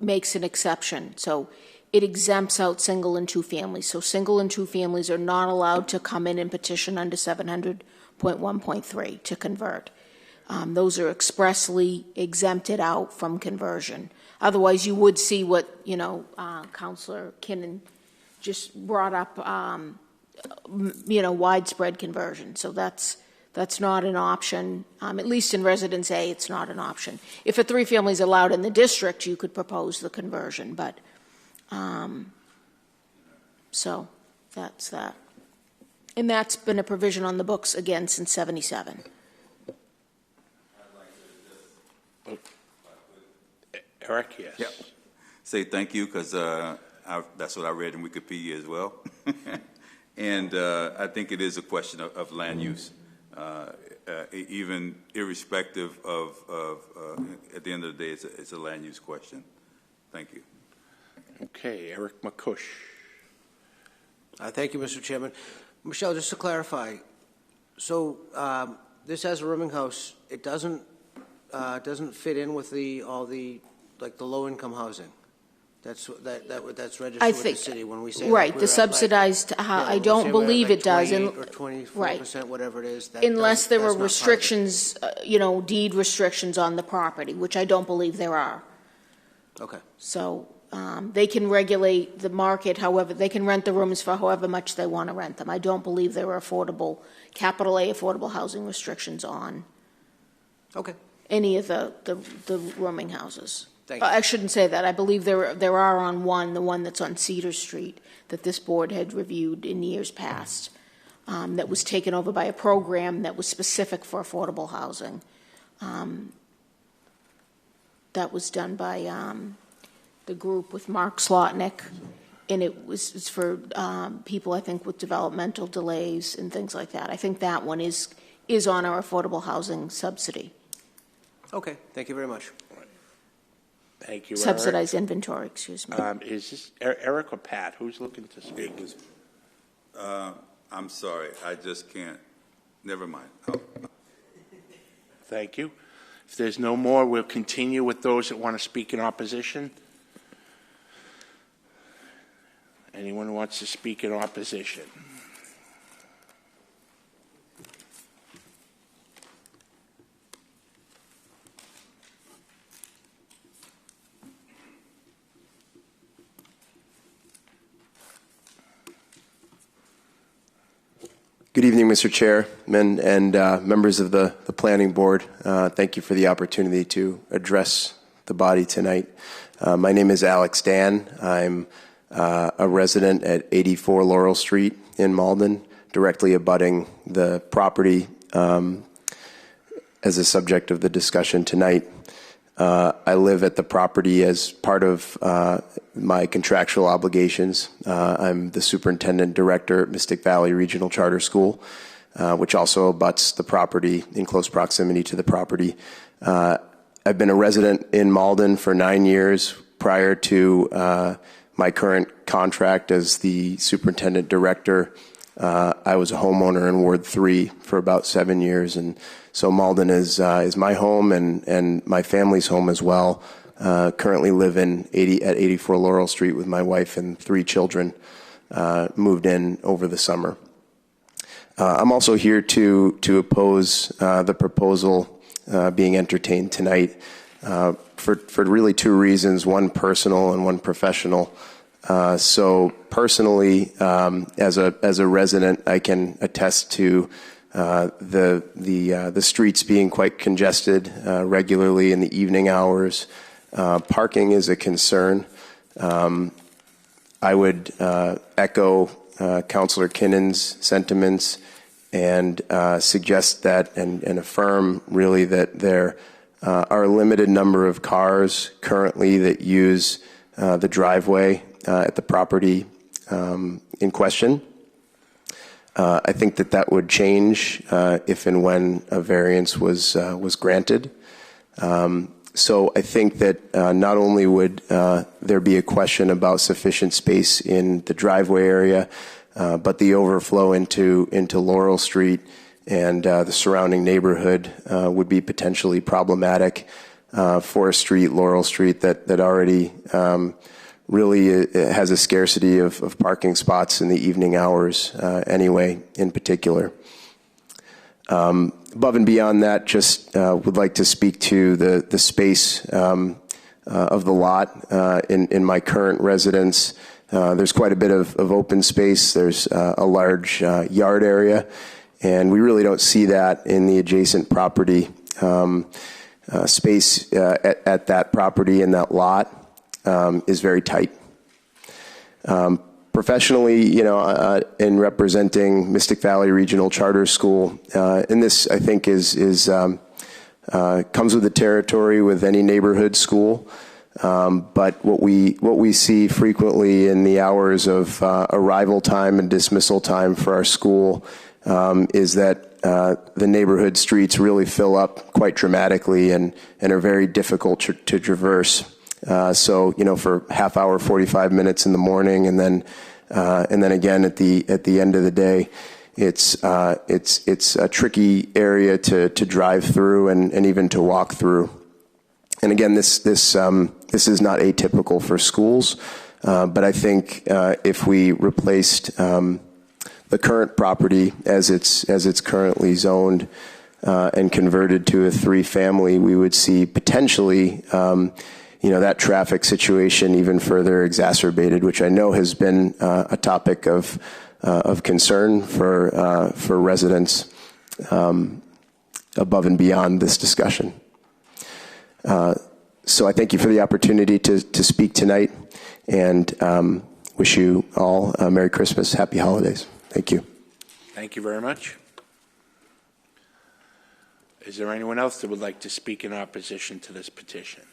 makes an exception. So it exempts out single and 2 families. So single and 2 families are not allowed to come in and petition under 700.1.3 to convert. Those are expressly exempted out from conversion. Otherwise, you would see what, Councillor Kinnan just brought up, widespread conversion. So that's not an option. At least in Residence A, it's not an option. If a 3-family is allowed in the district, you could propose the conversion. But so that's that. And that's been a provision on the books, again, since 77. Eric, yes. Yep. Say thank you, because that's what I read in Wikipedia as well. And I think it is a question of land use, even irrespective of at the end of the day, it's a land use question. Thank you. Okay, Eric McCush. Thank you, Mr. Chairman. Michelle, just to clarify, so this has a rooming house. It doesn't fit in with all the low-income housing. That's registered with the city when we say right. The subsidized. I don't believe it does. Or 24%, whatever it is. Unless there are restrictions, deed restrictions on the property, which I don't believe there are. Okay. So they can regulate the market. However, they can rent the rooms for however much they want to rent them. I don't believe there are affordable, capital A affordable housing restrictions on. Okay. Any of the rooming houses. Thank you. I shouldn't say that. I believe there are on the one that's on Cedar Street, that this board had reviewed in years past, that was taken over by a program that was specific for affordable housing. That was done by the group with Mark Slotnick, and it's for people, I think, with developmental delays and things like that. I think that one is on our affordable housing subsidy. Okay. Thank you very much. Thank you, Subsidized inventory, excuse me. Is this Eric or Pat? Who's looking to speak? I'm sorry. I just can't. Never mind. Thank you. If there's no more, we'll continue with those that want to speak in opposition. Anyone who wants to speak in opposition? Good evening, Mr. Chairman and members of the Planning Board. Thank you for the opportunity to address the body tonight. My name is Alex Dan. I'm a resident at 84 Laurel Street in Malden, directly abutting the property as a subject of the discussion tonight. I live at the property as part of my contractual obligations. I'm the superintendent director at Mystic Valley Regional Charter School, which also abuts the property in close proximity to the property. I've been a resident in Malden for 9 years prior to my current contract as the superintendent director. I was a homeowner in Ward 3 for about 7 years, and so Malden is my home and my family's home as well. Currently live at 84 Laurel Street with my wife and 3 children. Moved in over the summer. I'm also here to oppose the proposal being entertained tonight for really 2 reasons, one personal and one professional. So personally, as a resident, I can attest to the streets being quite congested regularly in the evening hours. Parking is a concern. I would echo Councillor Kinnon's sentiments and suggest that and affirm really that there are a limited number of cars currently that use the driveway at the property in question. I think that would change if and when a variance was granted. So I think that not only would there be a question about sufficient space in the driveway area, but the overflow into Laurel Street and the surrounding neighborhood would be potentially problematic for a street, Laurel Street, that already really has a scarcity of parking spots in the evening hours anyway, in particular. Above and beyond that, just would like to speak to the space of the lot in my current residence. There's quite a bit of open space. There's a large yard area, and we really don't see that in the adjacent property. Space at that property in that lot is very tight. Professionally, in representing Mystic Valley Regional Charter School, and this I think is comes with the territory with any neighborhood school. But what we see frequently in the hours of arrival time and dismissal time for our school is that the neighborhood streets really fill up quite dramatically and are very difficult to traverse. So for half hour, 45 minutes in the morning, and then again at the end of the day, it's a tricky area to drive through and even to walk through. And again, this is not atypical for schools, but I think if we replaced the current property as it's currently zoned and converted to a 3-family, we would see potentially that traffic situation even further exacerbated, which I know has been a topic of concern for residents above and beyond this discussion. So I thank you for the opportunity to speak tonight, and wish you all a Merry Christmas, Happy Holidays. Thank you. Thank you very much. Is there anyone else that would like to speak in opposition to this petition?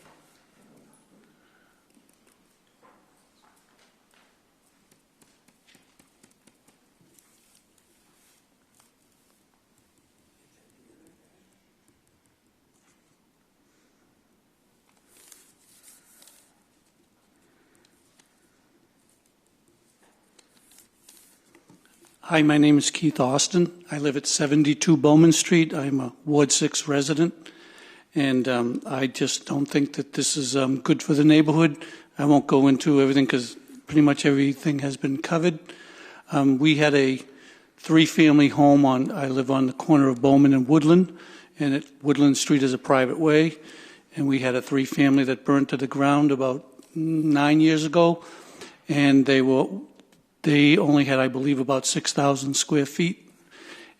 Hi, my name is Keith Austin. I live at 72 Bowman Street. I'm a Ward 6 resident, and I just don't think that this is good for the neighborhood. I won't go into everything because pretty much everything has been covered. We had a 3-family home I live on the corner of Bowman and Woodland, and Woodland Street is a private way, and we had a 3-family that burned to the ground about 9 years ago, and they only had, I believe, about 6,000 square feet.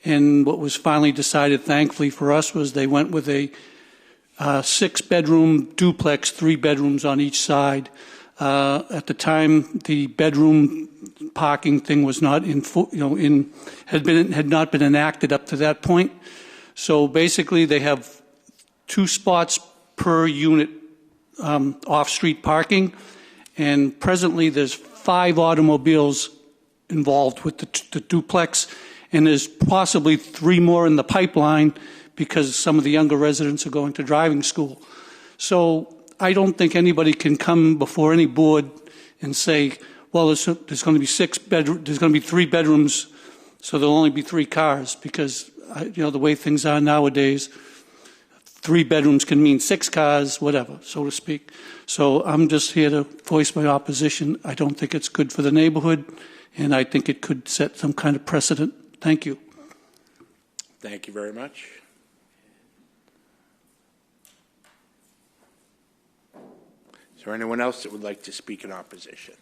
And what was finally decided, thankfully for us, was they went with a 6-bedroom duplex, 3 bedrooms on each side. At the time, the bedroom parking thing was not had not been enacted up to that point. So basically, they have 2 spots per unit off-street parking, and presently there's 5 automobiles involved with the duplex, and there's possibly 3 more in the pipeline because some of the younger residents are going to driving school. So I don't think anybody can come before any board and say, well, there's going to be 3 bedrooms, so there'll only be 3 cars, because the way things are nowadays, 3 bedrooms can mean 6 cars, whatever, so to speak. So I'm just here to voice my opposition. I don't think it's good for the neighborhood, and I think it could set some kind of precedent. Thank you. Thank you very much. Is there anyone else that would like to speak in opposition?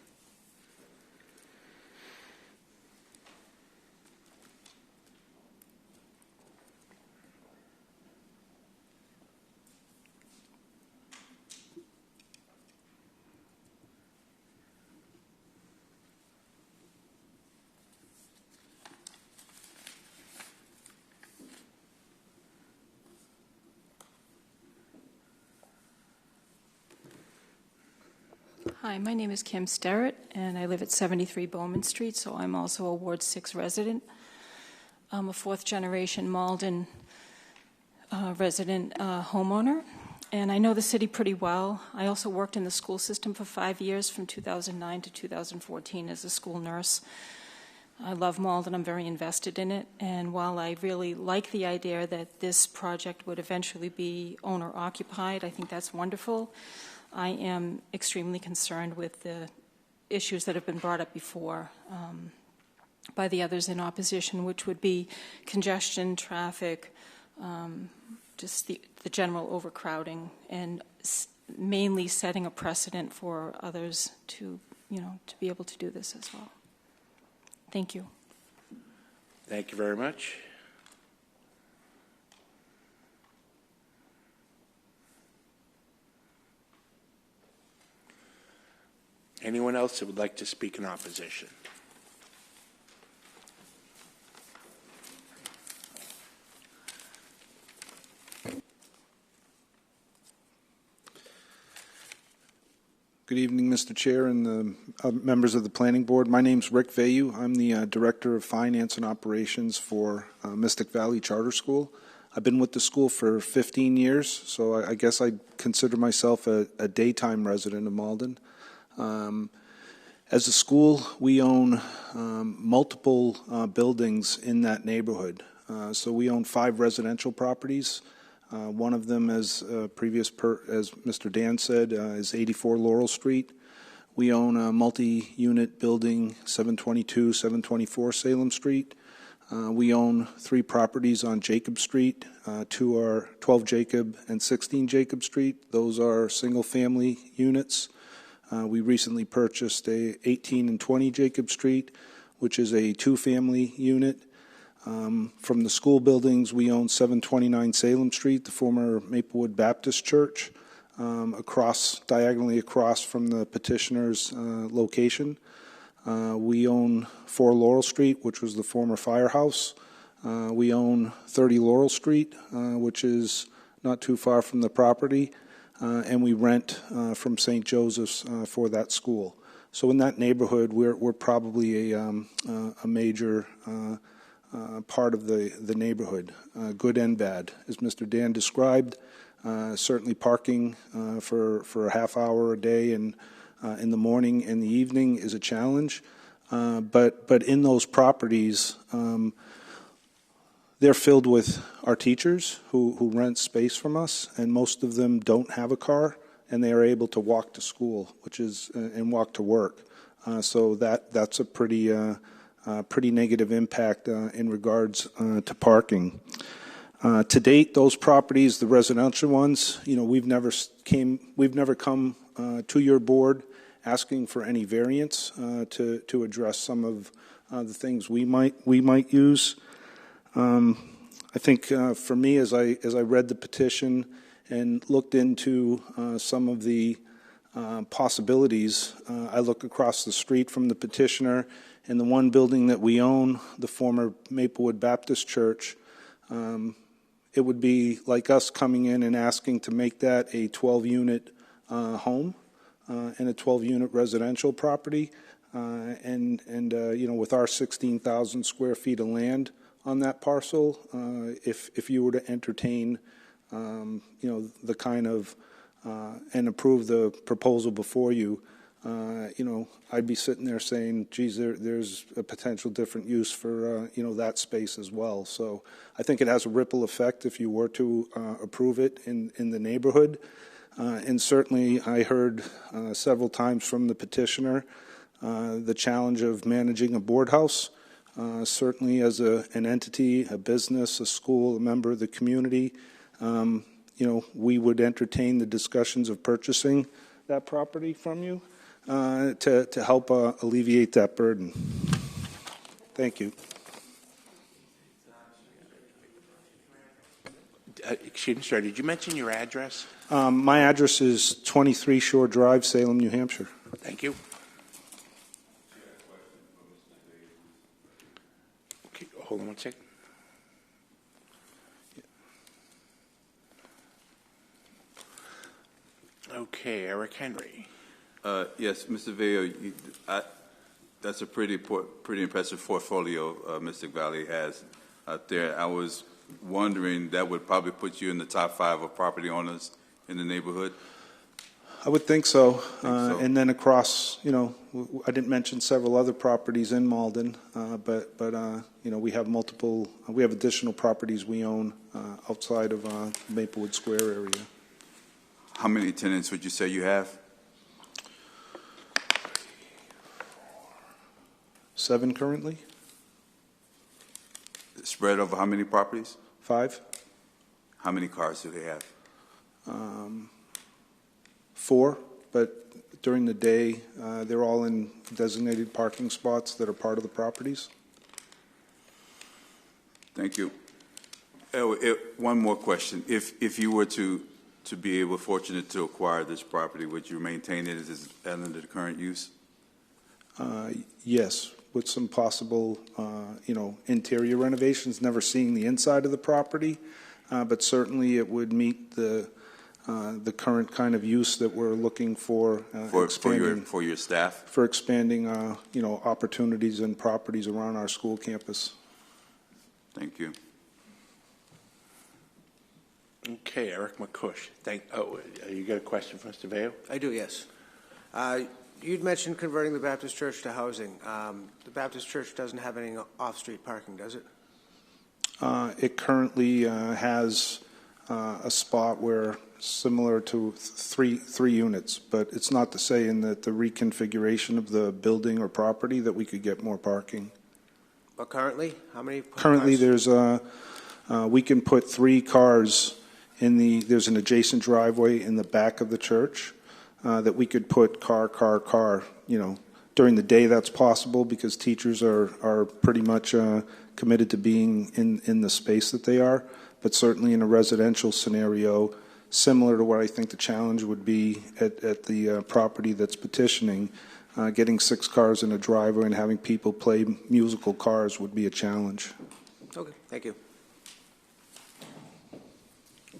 Hi, my name is Kim Sterrett, and I live at 73 Bowman Street, so I'm also a Ward 6 resident. I'm a 4th-generation Malden resident homeowner, and I know the city pretty well. I also worked in the school system for 5 years, from 2009 to 2014 as a school nurse. I love Malden. I'm very invested in it, and while I really like the idea that this project would eventually be owner-occupied, I think that's wonderful. I am extremely concerned with the issues that have been brought up before by the others in opposition, which would be congestion, traffic, just the general overcrowding, and mainly setting a precedent for others to be able to do this as well. Thank you. Thank you very much. Anyone else that would like to speak in opposition? Good evening, Mr. Chair and the members of the Planning Board. My name's Rick Vayu. I'm the Director of Finance and Operations for Mystic Valley Charter School. I've been with the school for 15 years, so I guess I consider myself a daytime resident of Malden. As a school, we own multiple buildings in that neighborhood. So we own 5 residential properties. One of them, as Mr. Dan said, is 84 Laurel Street. We own a multi-unit building, 722, 724 Salem Street. We own 3 properties on Jacob Street. 2 are 12 Jacob and 16 Jacob Street. Those are single-family units. We recently purchased a 18 and 20 Jacob Street, which is a 2-family unit. From the school buildings, we own 729 Salem Street, the former Maplewood Baptist Church, diagonally across from the petitioner's location. We own 4 Laurel Street, which was the former firehouse. We own 30 Laurel Street, which is not too far from the property. And we rent from St. Joseph's for that school. So in that neighborhood, we're probably a major part of the neighborhood, good and bad. As Mr. Dan described, certainly parking for a half hour a day and in the morning and the evening is a challenge. But in those properties, they're filled with our teachers who rent space from us, and most of them don't have a car, and they are able to walk to school, and walk to work. So that's a pretty negative impact in regards to parking. To date, those properties, the residential ones, we've never come to your board asking for any variance to address some of the things we might use. I think for me, as I read the petition and looked into some of the possibilities, I look across the street from the petitioner, and the one building that we own, the former Maplewood Baptist Church, it would be like us coming in and asking to make that a 12-unit home and a 12-unit residential property. With our 16,000 square feet of land on that parcel, if you were to entertain, the kind of and approve the proposal before you, I'd be sitting there saying, geez, there's a potential different use for, that space as well. So I think it has a ripple effect if you were to approve it in the neighborhood. And certainly I heard several times from the petitioner the challenge of managing a board house. Certainly as an entity, a business, a school, a member of the community, we would entertain the discussions of purchasing that property from you to help alleviate that burden. Thank you. Excuse me, sir, did you mention your address? My address is 23 Shore Drive, Salem, New Hampshire. Thank you. Okay, hold on one second. Okay, Eric Henry. Yes, Mr. Veo, that's a pretty impressive portfolio Mr. Valley has out there. I was wondering, that would probably put you in the top 5 of property owners in the neighborhood? I would think so. And then across, I didn't mention several other properties in Malden, but we have additional properties we own outside of Maplewood Square area. How many tenants would you say you have? 7 currently. Spread over how many properties? 5. How many cars do they have? 4, but during the day, they're all in designated parking spots that are part of the properties. Thank you. One more question. If you were to be fortunate to acquire this property, would you maintain it as under the current use? Yes, with some possible, interior renovations, never seeing the inside of the property, but certainly it would meet the current kind of use that we're looking for for your staff? For expanding, opportunities and properties around our school campus. Thank you. Okay, Eric McCush. You got a question for Mr. Veo? I do, yes. You'd mentioned converting the Baptist Church to housing. The Baptist Church doesn't have any off-street parking, does it? It currently has a spot where similar to three units, but it's not to say in that the reconfiguration of the building or property that we could get more parking. But currently, how many Currently, cars? there's we can put 3 cars there's an adjacent driveway in the back of the church that we could put car. During the day that's possible because teachers are pretty much committed to being in the space that they are, but certainly in a residential scenario, similar to what I think the challenge would be at the property that's petitioning, getting 6 cars in a driveway and having people play musical cars would be a challenge. Okay, thank you.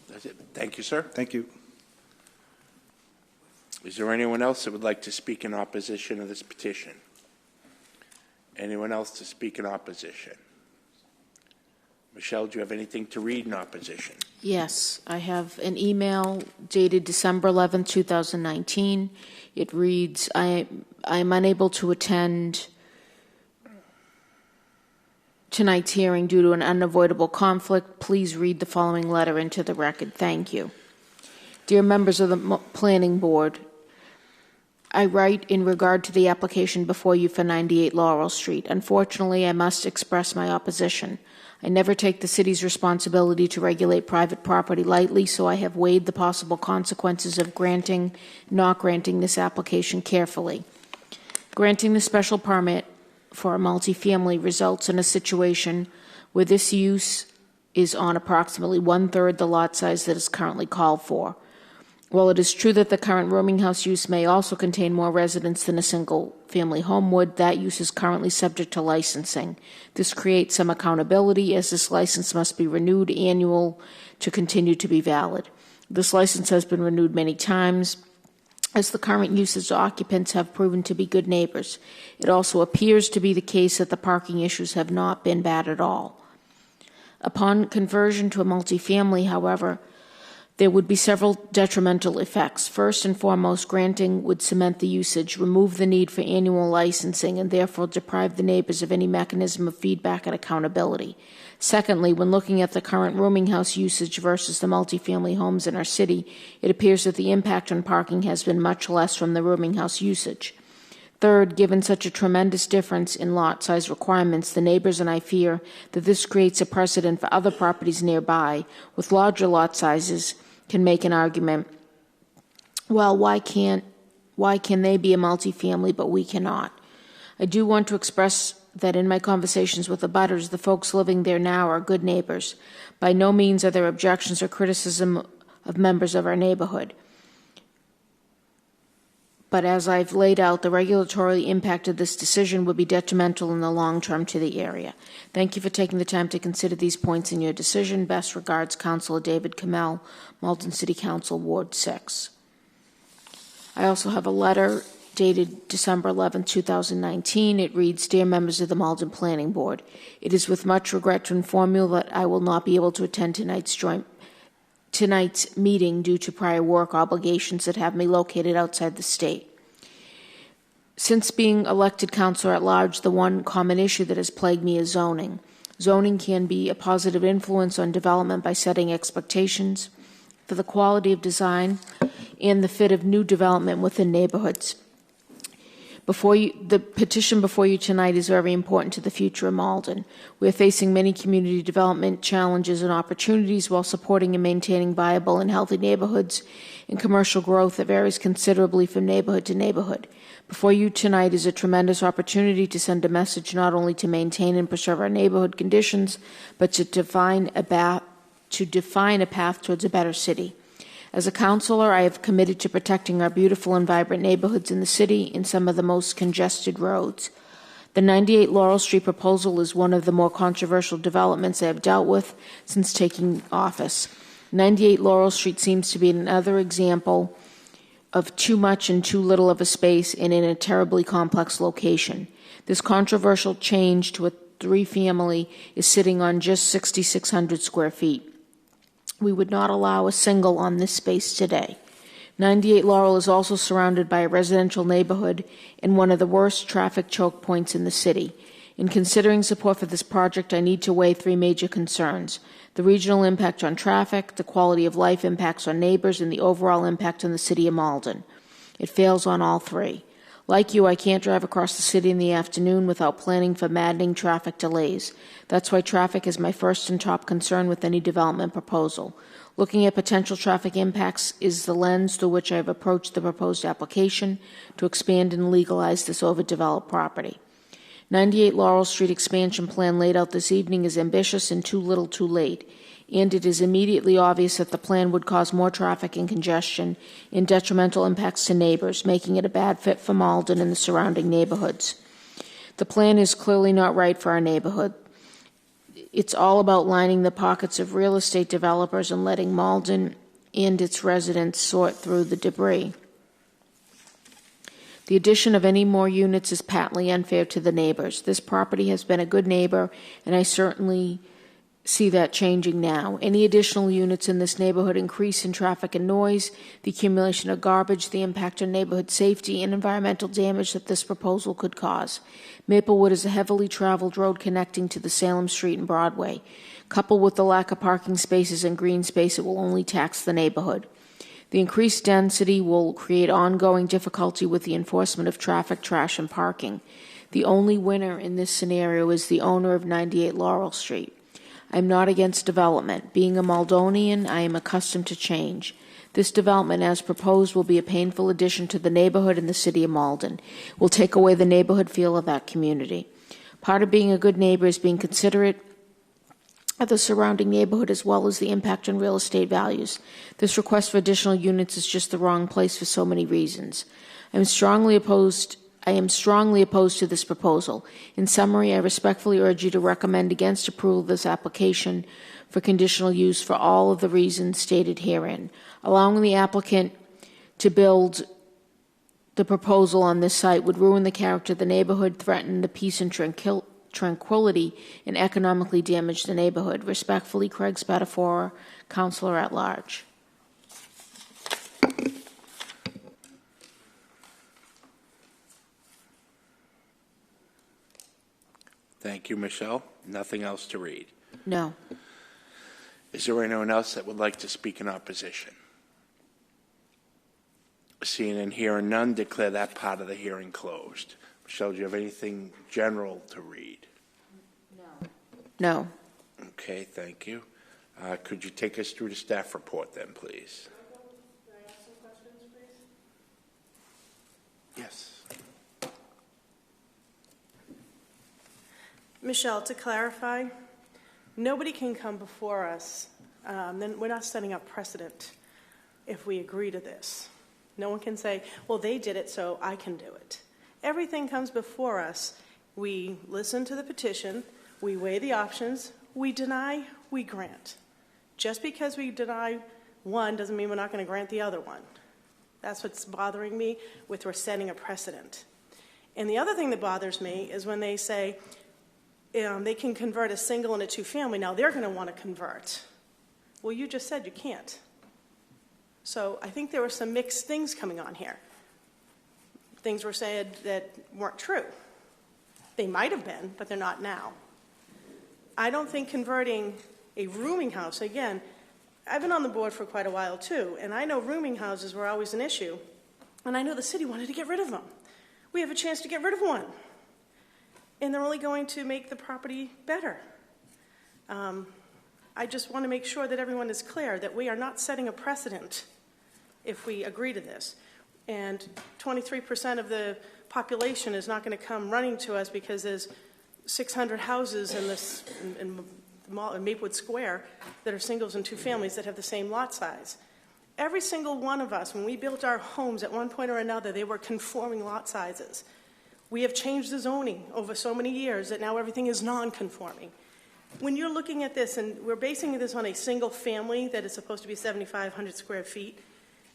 That's it. Thank you, sir. Thank you. Is there anyone else that would like to speak in opposition of this petition? Anyone else to speak in opposition? Michelle, do you have anything to read in opposition? Yes, I have an email dated December 11, 2019. It reads, I am unable to attend tonight's hearing due to an unavoidable conflict. Please read the following letter into the record. Thank you. Dear members of the Planning Board, I write in regard to the application before you for 98 Laurel Street. Unfortunately, I must express my opposition. I never take the city's responsibility to regulate private property lightly, so I have weighed the possible consequences of granting, not granting this application carefully. Granting the special permit for a multifamily results in a situation where this use is on approximately 1/3 the lot size that is currently called for. While it is true that the current rooming house use may also contain more residents than a single-family home would, that use is currently subject to licensing. This creates some accountability, as this license must be renewed annual to continue to be valid. This license has been renewed many times, as the current use's occupants have proven to be good neighbors. It also appears to be the case that the parking issues have not been bad at all. Upon conversion to a multifamily, however, there would be several detrimental effects. First and foremost, granting would cement the usage, remove the need for annual licensing, and therefore deprive the neighbors of any mechanism of feedback and accountability. Secondly, when looking at the current rooming house usage versus the multifamily homes in our city, it appears that the impact on parking has been much less from the rooming house usage. Third, given such a tremendous difference in lot size requirements, the neighbors and I fear that this creates a precedent for other properties nearby with larger lot sizes can make an argument, well, why can they be a multifamily but we cannot? I do want to express that in my conversations with the abutters, the folks living there now are good neighbors. By no means are there objections or criticism of members of our neighborhood. But as I've laid out, the regulatory impact of this decision would be detrimental in the long term to the area. Thank you for taking the time to consider these points in your decision. Best regards, Councilor David Kamel, Malton City Council, Ward 6. I also have a letter dated December 11, 2019. It reads, Dear members of the Malton Planning Board, it is with much regret to inform you that I will not be able to attend tonight's meeting due to prior work obligations that have me located outside the state. Since being elected councilor at large, the one common issue that has plagued me is zoning. Zoning can be a positive influence on development by setting expectations for the quality of design and the fit of new development within neighborhoods. The petition before you tonight is very important to the future of Malden. We are facing many community development challenges and opportunities while supporting and maintaining viable and healthy neighborhoods and commercial growth that varies considerably from neighborhood to neighborhood. Before you tonight is a tremendous opportunity to send a message not only to maintain and preserve our neighborhood conditions, but to define a path towards a better city. As a councilor, I have committed to protecting our beautiful and vibrant neighborhoods in the city and some of the most congested roads. The 98 Laurel Street proposal is one of the more controversial developments I have dealt with since taking office. 98 Laurel Street seems to be another example of too much and too little of a space and in a terribly complex location. This controversial change to a three-family is sitting on just 6,600 square feet. We would not allow a single on this space today. 98 Laurel is also surrounded by a residential neighborhood and one of the worst traffic choke points in the city. In considering support for this project, I need to weigh three major concerns: the regional impact on traffic, the quality of life impacts on neighbors, and the overall impact on the city of Malden. It fails on all three. Like you, I can't drive across the city in the afternoon without planning for maddening traffic delays. That's why traffic is my first and top concern with any development proposal. Looking at potential traffic impacts is the lens through which I have approached the proposed application to expand and legalize this overdeveloped property. 98 Laurel Street expansion plan laid out this evening is ambitious and too little too late, and it is immediately obvious that the plan would cause more traffic and congestion and detrimental impacts to neighbors, making it a bad fit for Malden and the surrounding neighborhoods. The plan is clearly not right for our neighborhood. It's all about lining the pockets of real estate developers and letting Malden and its residents sort through the debris. The addition of any more units is patently unfair to the neighbors. This property has been a good neighbor, and I certainly see that changing now. Any additional units in this neighborhood increase in traffic and noise, the accumulation of garbage, the impact on neighborhood safety, and environmental damage that this proposal could cause. Maplewood is a heavily traveled road connecting to the Salem Street and Broadway. Coupled with the lack of parking spaces and green space, it will only tax the neighborhood. The increased density will create ongoing difficulty with the enforcement of traffic, trash, and parking. The only winner in this scenario is the owner of 98 Laurel Street. I am not against development. Being a Maldonian, I am accustomed to change. This development, as proposed, will be a painful addition to the neighborhood and the city of Malden. It will take away the neighborhood feel of that community. Part of being a good neighbor is being considerate of the surrounding neighborhood as well as the impact on real estate values. This request for additional units is just the wrong place for so many reasons. I am strongly opposed to this proposal. In summary, I respectfully urge you to recommend against approval of this application for conditional use for all of the reasons stated herein. Allowing the applicant to build the proposal on this site would ruin the character of the neighborhood, threaten the peace and tranquility, and economically damage the neighborhood. Respectfully, Craig Spadafora, Councilor at Large. Thank you, Michelle. Nothing else to read. No. Is there anyone else that would like to speak in opposition? Seeing and hearing none, declare that part of the hearing closed. Michelle, do you have anything general to read? No. Okay, thank you. Could you take us through the staff report then, please? Can I ask some questions, please? Yes. Michelle, to clarify, nobody can come before us, then we're not setting up precedent if we agree to this. No one can say, well, they did it, so I can do it. Everything comes before us. We listen to the petition, we weigh the options, we deny, we grant. Just because we deny one doesn't mean we're not going to grant the other one. That's what's bothering me with we're setting a precedent. And the other thing that bothers me is when they say they can convert a single and a two-family. Now they're going to want to convert. Well, you just said you can't. So I think there were some mixed things coming on here. Things were said that weren't true. They might have been, but they're not now. I don't think converting a rooming house, again, I've been on the board for quite a while too, and I know rooming houses were always an issue, and I know the city wanted to get rid of them. We have a chance to get rid of one, and they're only going to make the property better. I just want to make sure that everyone is clear that we are not setting a precedent if we agree to this. And 23% of the population is not going to come running to us because there's 600 houses in Maplewood Square that are singles and two families that have the same lot size. Every single one of us, when we built our homes at one point or another, they were conforming lot sizes. We have changed the zoning over so many years that now everything is non-conforming. When you're looking at this, and we're basing this on a single family that is supposed to be 7,500 square feet,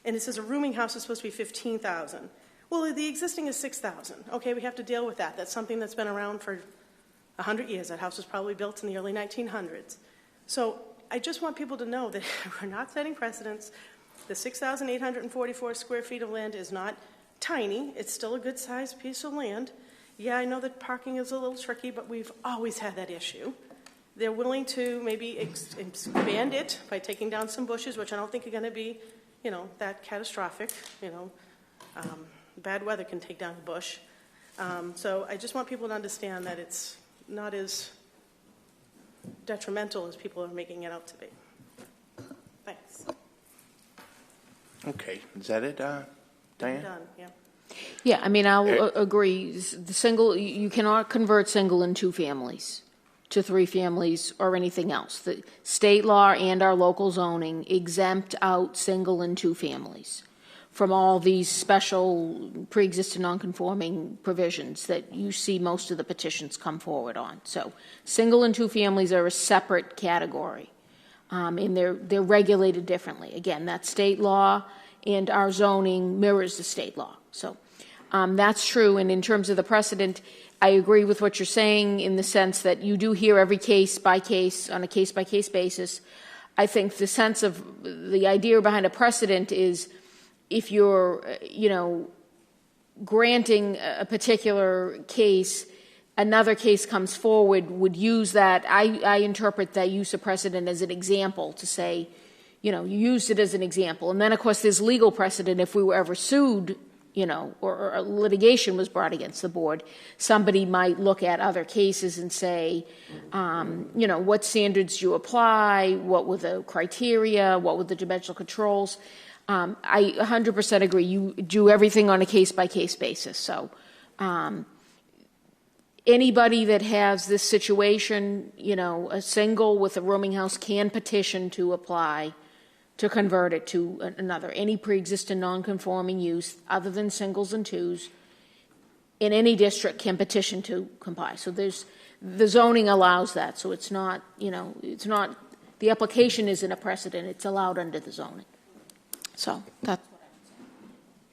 and it says a rooming house is supposed to be 15,000. Well, the existing is 6,000. Okay, we have to deal with that. That's something that's been around for 100 years. That house was probably built in the early 1900s. So I just want people to know that we're not setting precedents. The 6,844 square feet of land is not tiny. It's still a good-sized piece of land. Yeah, I know that parking is a little tricky, but we've always had that issue. They're willing to maybe expand it by taking down some bushes, which I don't think are going to be, that catastrophic. Bad weather can take down a bush. So I just want people to understand that it's not as detrimental as people are making it out to be. Thanks. Okay, is that it, Diane? I'm done, yeah. Yeah, I mean, I'll agree. The single, you cannot convert single and two families to three families or anything else. The state law and our local zoning exempt out single and two families from all these special pre-existing non-conforming provisions that you see most of the petitions come forward on. So single and two families are a separate category, and they're regulated differently. Again, that's state law, and our zoning mirrors the state law. So that's true, and in terms of the precedent, I agree with what you're saying in the sense that you do hear every case by case on a case-by-case basis. I think the sense of the idea behind a precedent is if you're, granting a particular case, another case comes forward, would use that. I interpret that use of precedent as an example to say, you used it as an example. And then, of course, there's legal precedent if we were ever sued, or litigation was brought against the board, somebody might look at other cases and say, what standards do you apply? What were the criteria? What were the dimensional controls? I 100% agree. You do everything on a case-by-case basis. So anybody that has this situation, a single with a rooming house can petition to apply to convert it to another. Any pre-existing non-conforming use other than singles and twos in any district can petition to comply. So the zoning allows that. So it's not, the application isn't a precedent. It's allowed under the zoning. So that's what I'm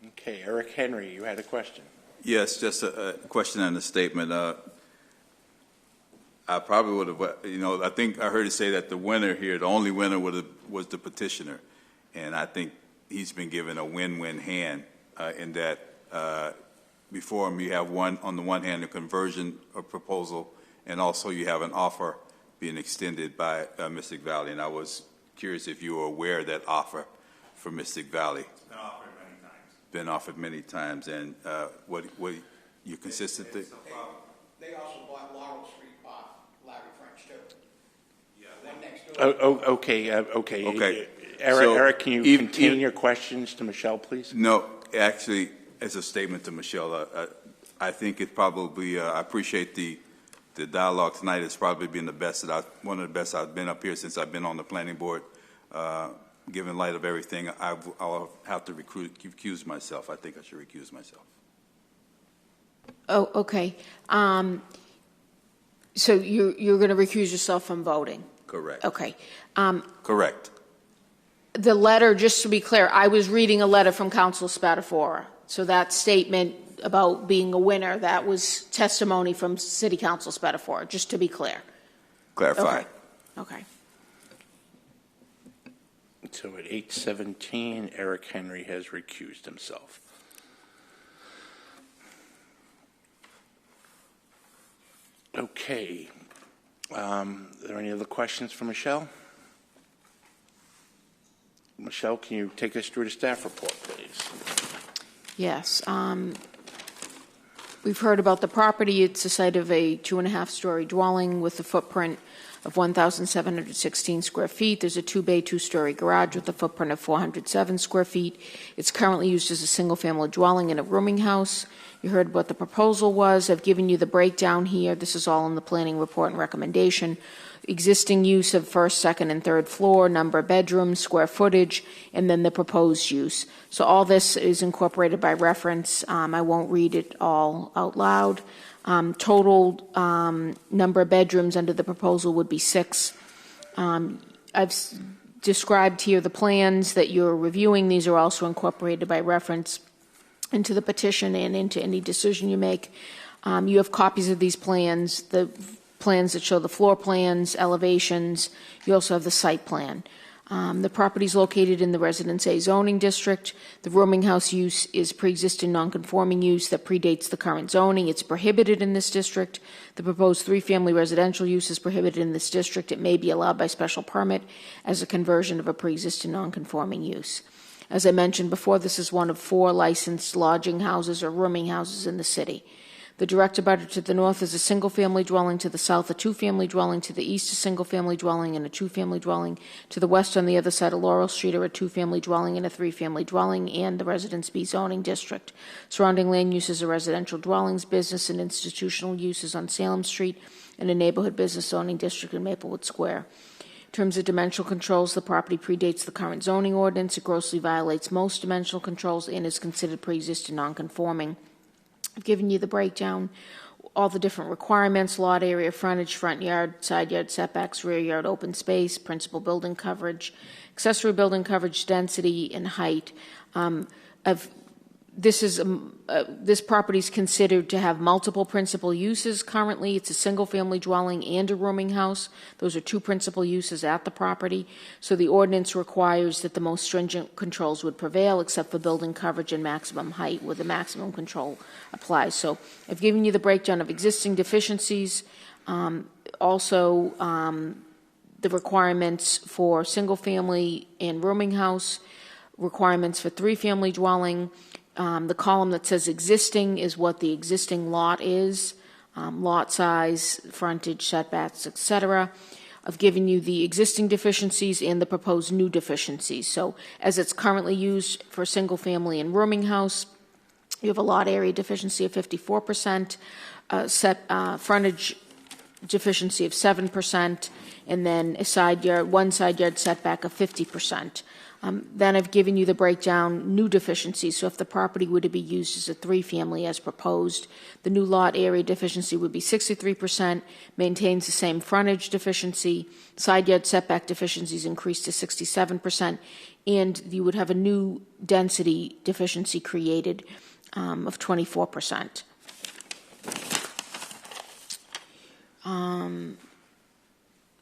saying. Okay, Eric Henry, you had a question. Yes, just a question and a statement. I probably would have, I think I heard you say that the winner here, the only winner was the petitioner. And I think he's been given a win-win hand in that before him you have on the one hand, a conversion proposal, and also you have an offer being extended by Mystic Valley. And I was curious if you were aware of that offer for Mystic Valley. Been offered many times, and what you consistently. They also bought Laurel Street off Larry French too. Yeah. One next door. Okay. Eric, can you contain your questions to Michelle, please? No, actually, as a statement to Michelle, I think it probably. I appreciate the dialogue tonight. It's probably been one of the best I've been up here since I've been on the planning board. Given light of everything, I'll have to recuse myself. I think I should recuse myself. Oh, okay. So you're going to recuse yourself from voting? Correct. Okay. Correct. The letter, just to be clear, I was reading a letter from Council Spadafora. So that statement about being a winner, that was testimony from City Council Spadafora, just to be clear. Clarify. Okay. So at 8:17, Eric Henry has recused himself. Okay. Are there any other questions for Michelle? Michelle, can you take us through the staff report, please? Yes. We've heard about the property. It's the site of a 2.5-story dwelling with a footprint of 1,716 square feet. There's a 2-bay, 2-story garage with a footprint of 407 square feet. It's currently used as a single-family dwelling in a rooming house. You heard what the proposal was. I've given you the breakdown here. This is all in the planning report and recommendation. Existing use of first, second, and third floor, number of bedrooms, square footage, and then the proposed use. So all this is incorporated by reference. I won't read it all out loud. Total number of bedrooms under the proposal would be 6. I've described here the plans that you're reviewing. These are also incorporated by reference into the petition and into any decision you make. You have copies of these plans, the plans that show the floor plans, elevations. You also have the site plan. The property is located in the Residence A zoning district. The rooming house use is pre-existing non-conforming use that predates the current zoning. It's prohibited in this district. The proposed 3-family residential use is prohibited in this district. It may be allowed by special permit as a conversion of a pre-existing non-conforming use. As I mentioned before, this is one of 4 licensed lodging houses or rooming houses in the city. The direct abutter to the north is a single-family dwelling, to the south a 2-family dwelling, to the east a single-family dwelling and a 2-family dwelling, to the west on the other side of Laurel Street are a 2-family dwelling and a 3-family dwelling, and the Residence B zoning district. Surrounding land uses are residential dwellings, business and institutional uses on Salem Street, and a neighborhood business zoning district in Maplewood Square. In terms of dimensional controls, the property predates the current zoning ordinance. It grossly violates most dimensional controls and is considered pre-existing non-conforming. I've given you the breakdown, all the different requirements: lot area, frontage, front yard, side yard setbacks, rear yard open space, principal building coverage, accessory building coverage, density, and height. This property is considered to have multiple principal uses. Currently, it's a single-family dwelling and a rooming house. Those are 2 principal uses at the property. So the ordinance requires that the most stringent controls would prevail, except for building coverage and maximum height, where the maximum control applies. So I've given you the breakdown of existing deficiencies. Also, the requirements for single-family and rooming house, requirements for 3-family dwelling. The column that says existing is what the existing lot is, lot size, frontage, setbacks, etc. I've given you the existing deficiencies and the proposed new deficiencies. So as it's currently used for single family and rooming house, you have a lot area deficiency of 54%, frontage deficiency of 7%, and then one side yard setback of 50%. Then I've given you the breakdown, new deficiencies. So if the property were to be used as a three-family as proposed, the new lot area deficiency would be 63%, maintains the same frontage deficiency, side yard setback deficiencies increased to 67%, and you would have a new density deficiency created of 24%.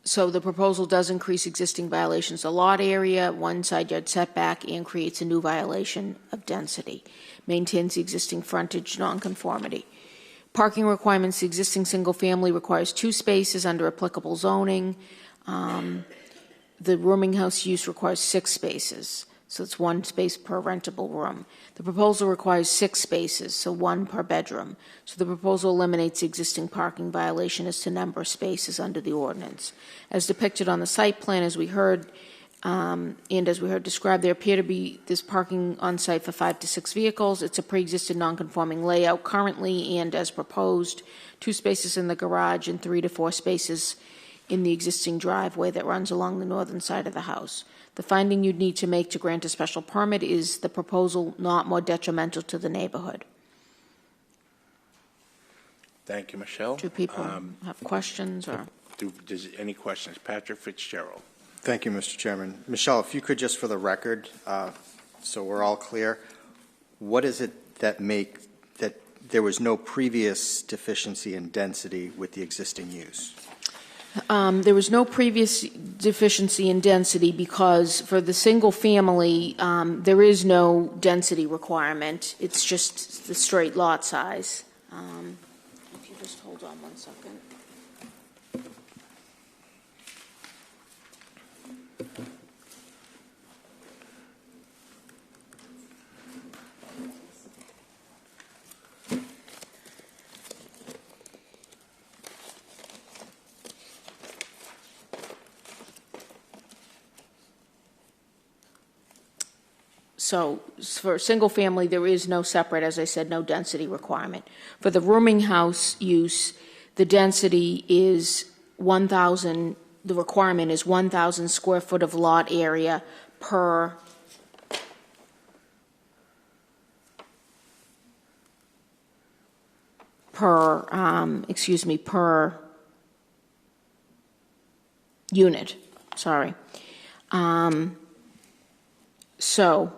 So the proposal does increase existing violations of lot area, one side yard setback, and creates a new violation of density. Maintains the existing frontage nonconformity. Parking requirements, the existing single family requires 2 spaces under applicable zoning. The rooming house use requires 6 spaces. So it's 1 space per rentable room. The proposal requires 6 spaces, so 1 per bedroom. So the proposal eliminates the existing parking violation as to number of spaces under the ordinance. As depicted on the site plan, as we heard, and as we heard described, there appear to be this parking on site for 5 to 6 vehicles. It's a pre-existing non-conforming layout currently and as proposed, 2 spaces in the garage and 3 to 4 spaces in the existing driveway that runs along the northern side of the house. The finding you'd need to make to grant a special permit is the proposal not more detrimental to the neighborhood. Thank you, Michelle. Do people have questions? Or? Does any questions? Patrick Fitzgerald. Thank you, Mr. Chairman. Michelle, if you could just for the record, so we're all clear, what is it that there was no previous deficiency in density with the existing use? There was no previous deficiency in density because for the single family, there is no density requirement. It's just the straight lot size. If you just hold on 1 second. So for single family, there is no separate, as I said, no density requirement. For the rooming house use, the density is 1,000, the requirement is 1,000 square foot of lot area per unit, sorry. So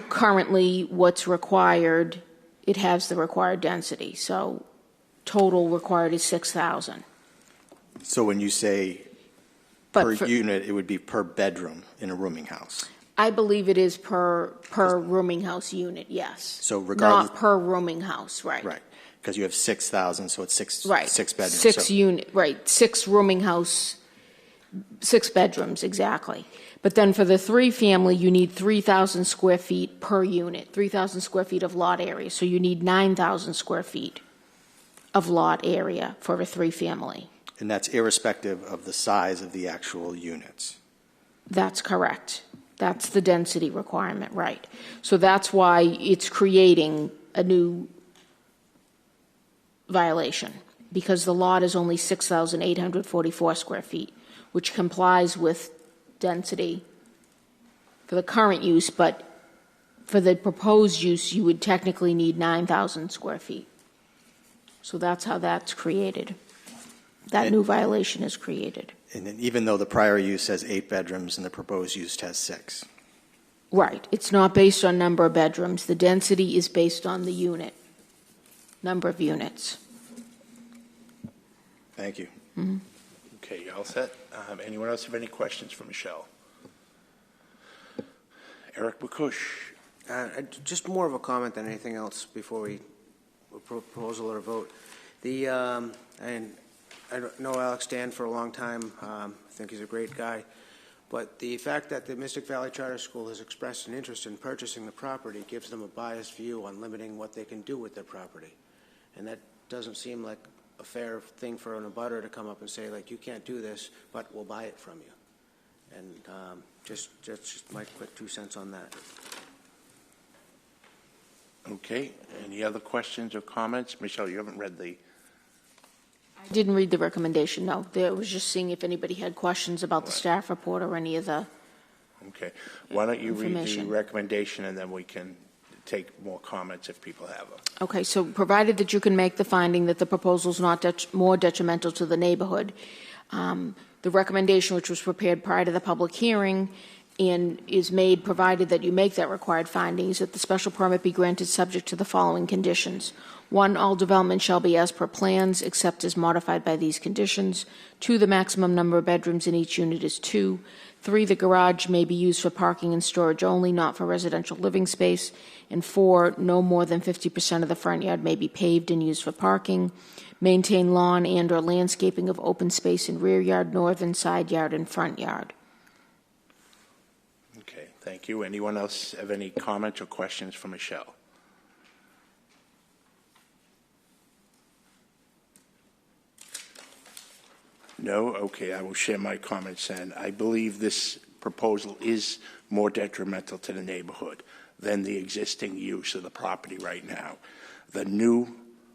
currently what's required, it has the required density. So total required is 6,000. So when you say per unit, it would be per bedroom in a rooming house? I believe it is per rooming house unit, yes. So regardless. Not per rooming house, right. Right, because you have 6,000, so it's six bedrooms. 6 unit, right, 6 rooming house, 6 bedrooms, exactly. But then for the 3-family, you need 3,000 square feet per unit, 3,000 square feet of lot area. So you need 9,000 square feet of lot area for a 3-family. And that's irrespective of the size of the actual units? That's correct. That's the density requirement, right. So that's why it's creating a new violation, because the lot is only 6,844 square feet, which complies with density for the current use, but for the proposed use, you would technically need 9,000 square feet. So that's how that's created. That new violation is created. And then even though the prior use has 8 bedrooms and the proposed use has 6? Right. It's not based on number of bedrooms. The density is based on the unit, number of units. Thank you. Mm-hmm. Okay, you all set? Anyone else have any questions for Michelle? Eric Bakush. Just more of a comment than anything else before we proposal or vote. And I know Alex Dan for a long time. I think he's a great guy. But the fact that the Mystic Valley Charter School has expressed an interest in purchasing the property gives them a biased view on limiting what they can do with their property. And that doesn't seem like a fair thing for an abutter to come up and say, like, you can't do this, but we'll buy it from you. And just my quick 2 cents on that. Okay, any other questions or comments? Michelle, you haven't read the... I didn't read the recommendation, no. I was just seeing if anybody had questions about the staff report or any of the Okay, why don't you read the information. recommendation and then we can take more comments if people have them. Okay, so provided that you can make the finding that the proposal is not more detrimental to the neighborhood, the recommendation which was prepared prior to the public hearing and is made provided that you make that required finding is that the special permit be granted subject to the following conditions. 1, all development shall be as per plans, except as modified by these conditions. 2, the maximum number of bedrooms in each unit is 2. 3, the garage may be used for parking and storage only, not for residential living space. And 4, no more than 50% of the front yard may be paved and used for parking. Maintain lawn and or landscaping of open space in rear yard, northern side yard, and front yard. Okay, thank you. Anyone else have any comments or questions for Michelle? No? Okay, I will share my comments then. I believe this proposal is more detrimental to the neighborhood than the existing use of the property right now. The new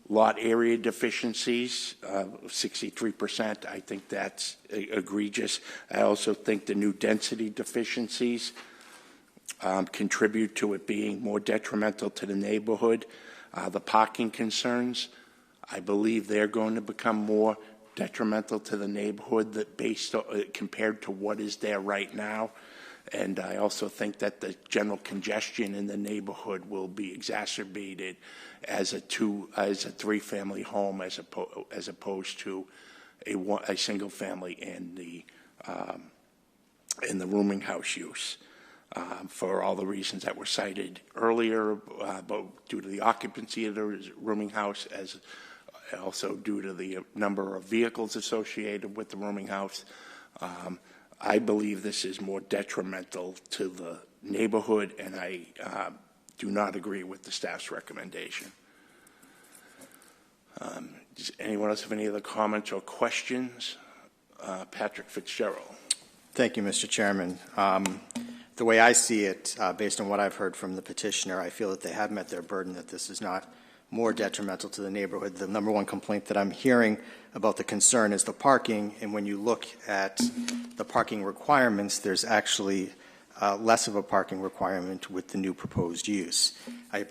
lot area deficiencies, 63%, I think that's egregious. I also think the new density deficiencies contribute to it being more detrimental to the neighborhood. The parking concerns, I believe they're going to become more detrimental to the neighborhood that compared to what is there right now. And I also think that the general congestion in the neighborhood will be exacerbated as a three-family home as opposed to a single family in the rooming house use. For all the reasons that were cited earlier, both due to the occupancy of the rooming house, as also due to the number of vehicles associated with the rooming house. I believe this is more detrimental to the neighborhood, and I do not agree with the staff's recommendation. Does anyone else have any other comments or questions? Patrick Fitzgerald. Thank you, Mr. Chairman. The way I see it, based on what I've heard from the petitioner, I feel that they have met their burden, that this is not more detrimental to the neighborhood. The number one complaint that I'm hearing about the concern is the parking, and when you look at the parking requirements, there's actually less of a parking requirement with the new proposed use. I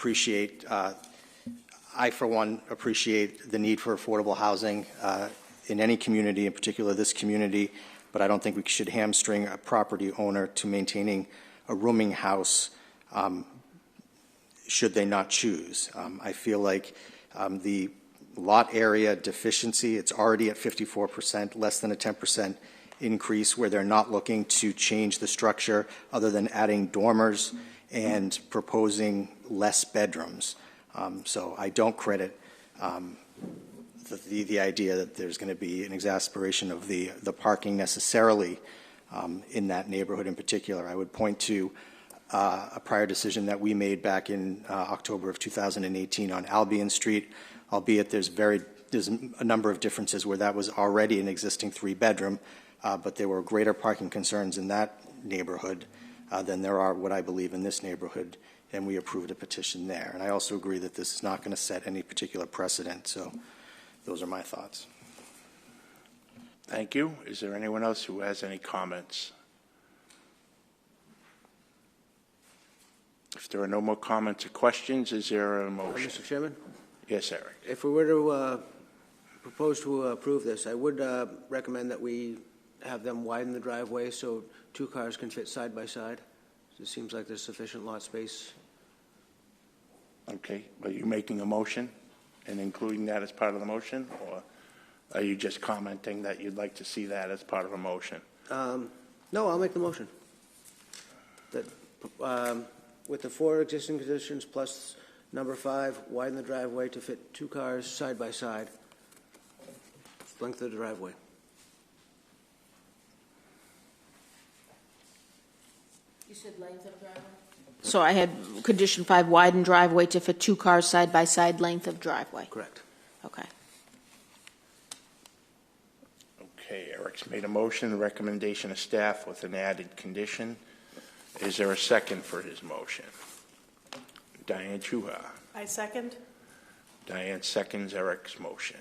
for one, appreciate the need for affordable housing in any community, in particular this community, but I don't think we should hamstring a property owner to maintaining a rooming house should they not choose. I feel like the lot area deficiency, it's already at 54%, less than a 10% increase, where they're not looking to change the structure other than adding dormers and proposing less bedrooms. So I don't credit the idea that there's going to be an exacerbation of the parking necessarily in that neighborhood in particular. I would point to a prior decision that we made back in October of 2018 on Albion Street, albeit there's a number of differences where that was already an existing 3-bedroom, but there were greater parking concerns in that neighborhood than there are what I believe in this neighborhood, and we approved a petition there. And I also agree that this is not going to set any particular precedent, so those are my thoughts. Thank you. Is there anyone else who has any comments? If there are no more comments or questions, is there a motion? Mr. Chairman? Yes, Eric. If we were to propose to approve this, I would recommend that we have them widen the driveway so 2 cars can fit side by side. It seems like there's sufficient lot space. Okay. Are you making a motion and including that as part of the motion, or are you just commenting that you'd like to see that as part of a motion? No, I'll make the motion. That with the 4 existing conditions plus number 5, widen the driveway to fit 2 cars side by side. Length of the driveway. You said length of driveway? So I had condition 5, widen driveway to fit 2 cars side by side, length of driveway. Correct. Okay. Okay, Eric's made a motion, recommendation of staff with an added condition. Is there a second for his motion? Diane Chuha. I second. Diane seconds Eric's motion.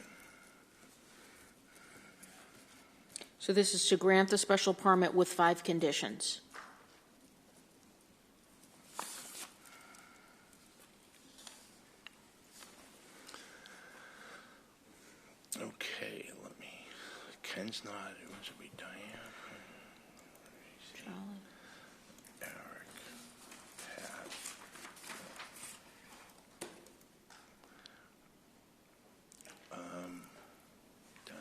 So this is to grant the special permit with 5 conditions. Okay, let me, Ken's not, it was be Diane. Charlie. Eric, Pat. Diane.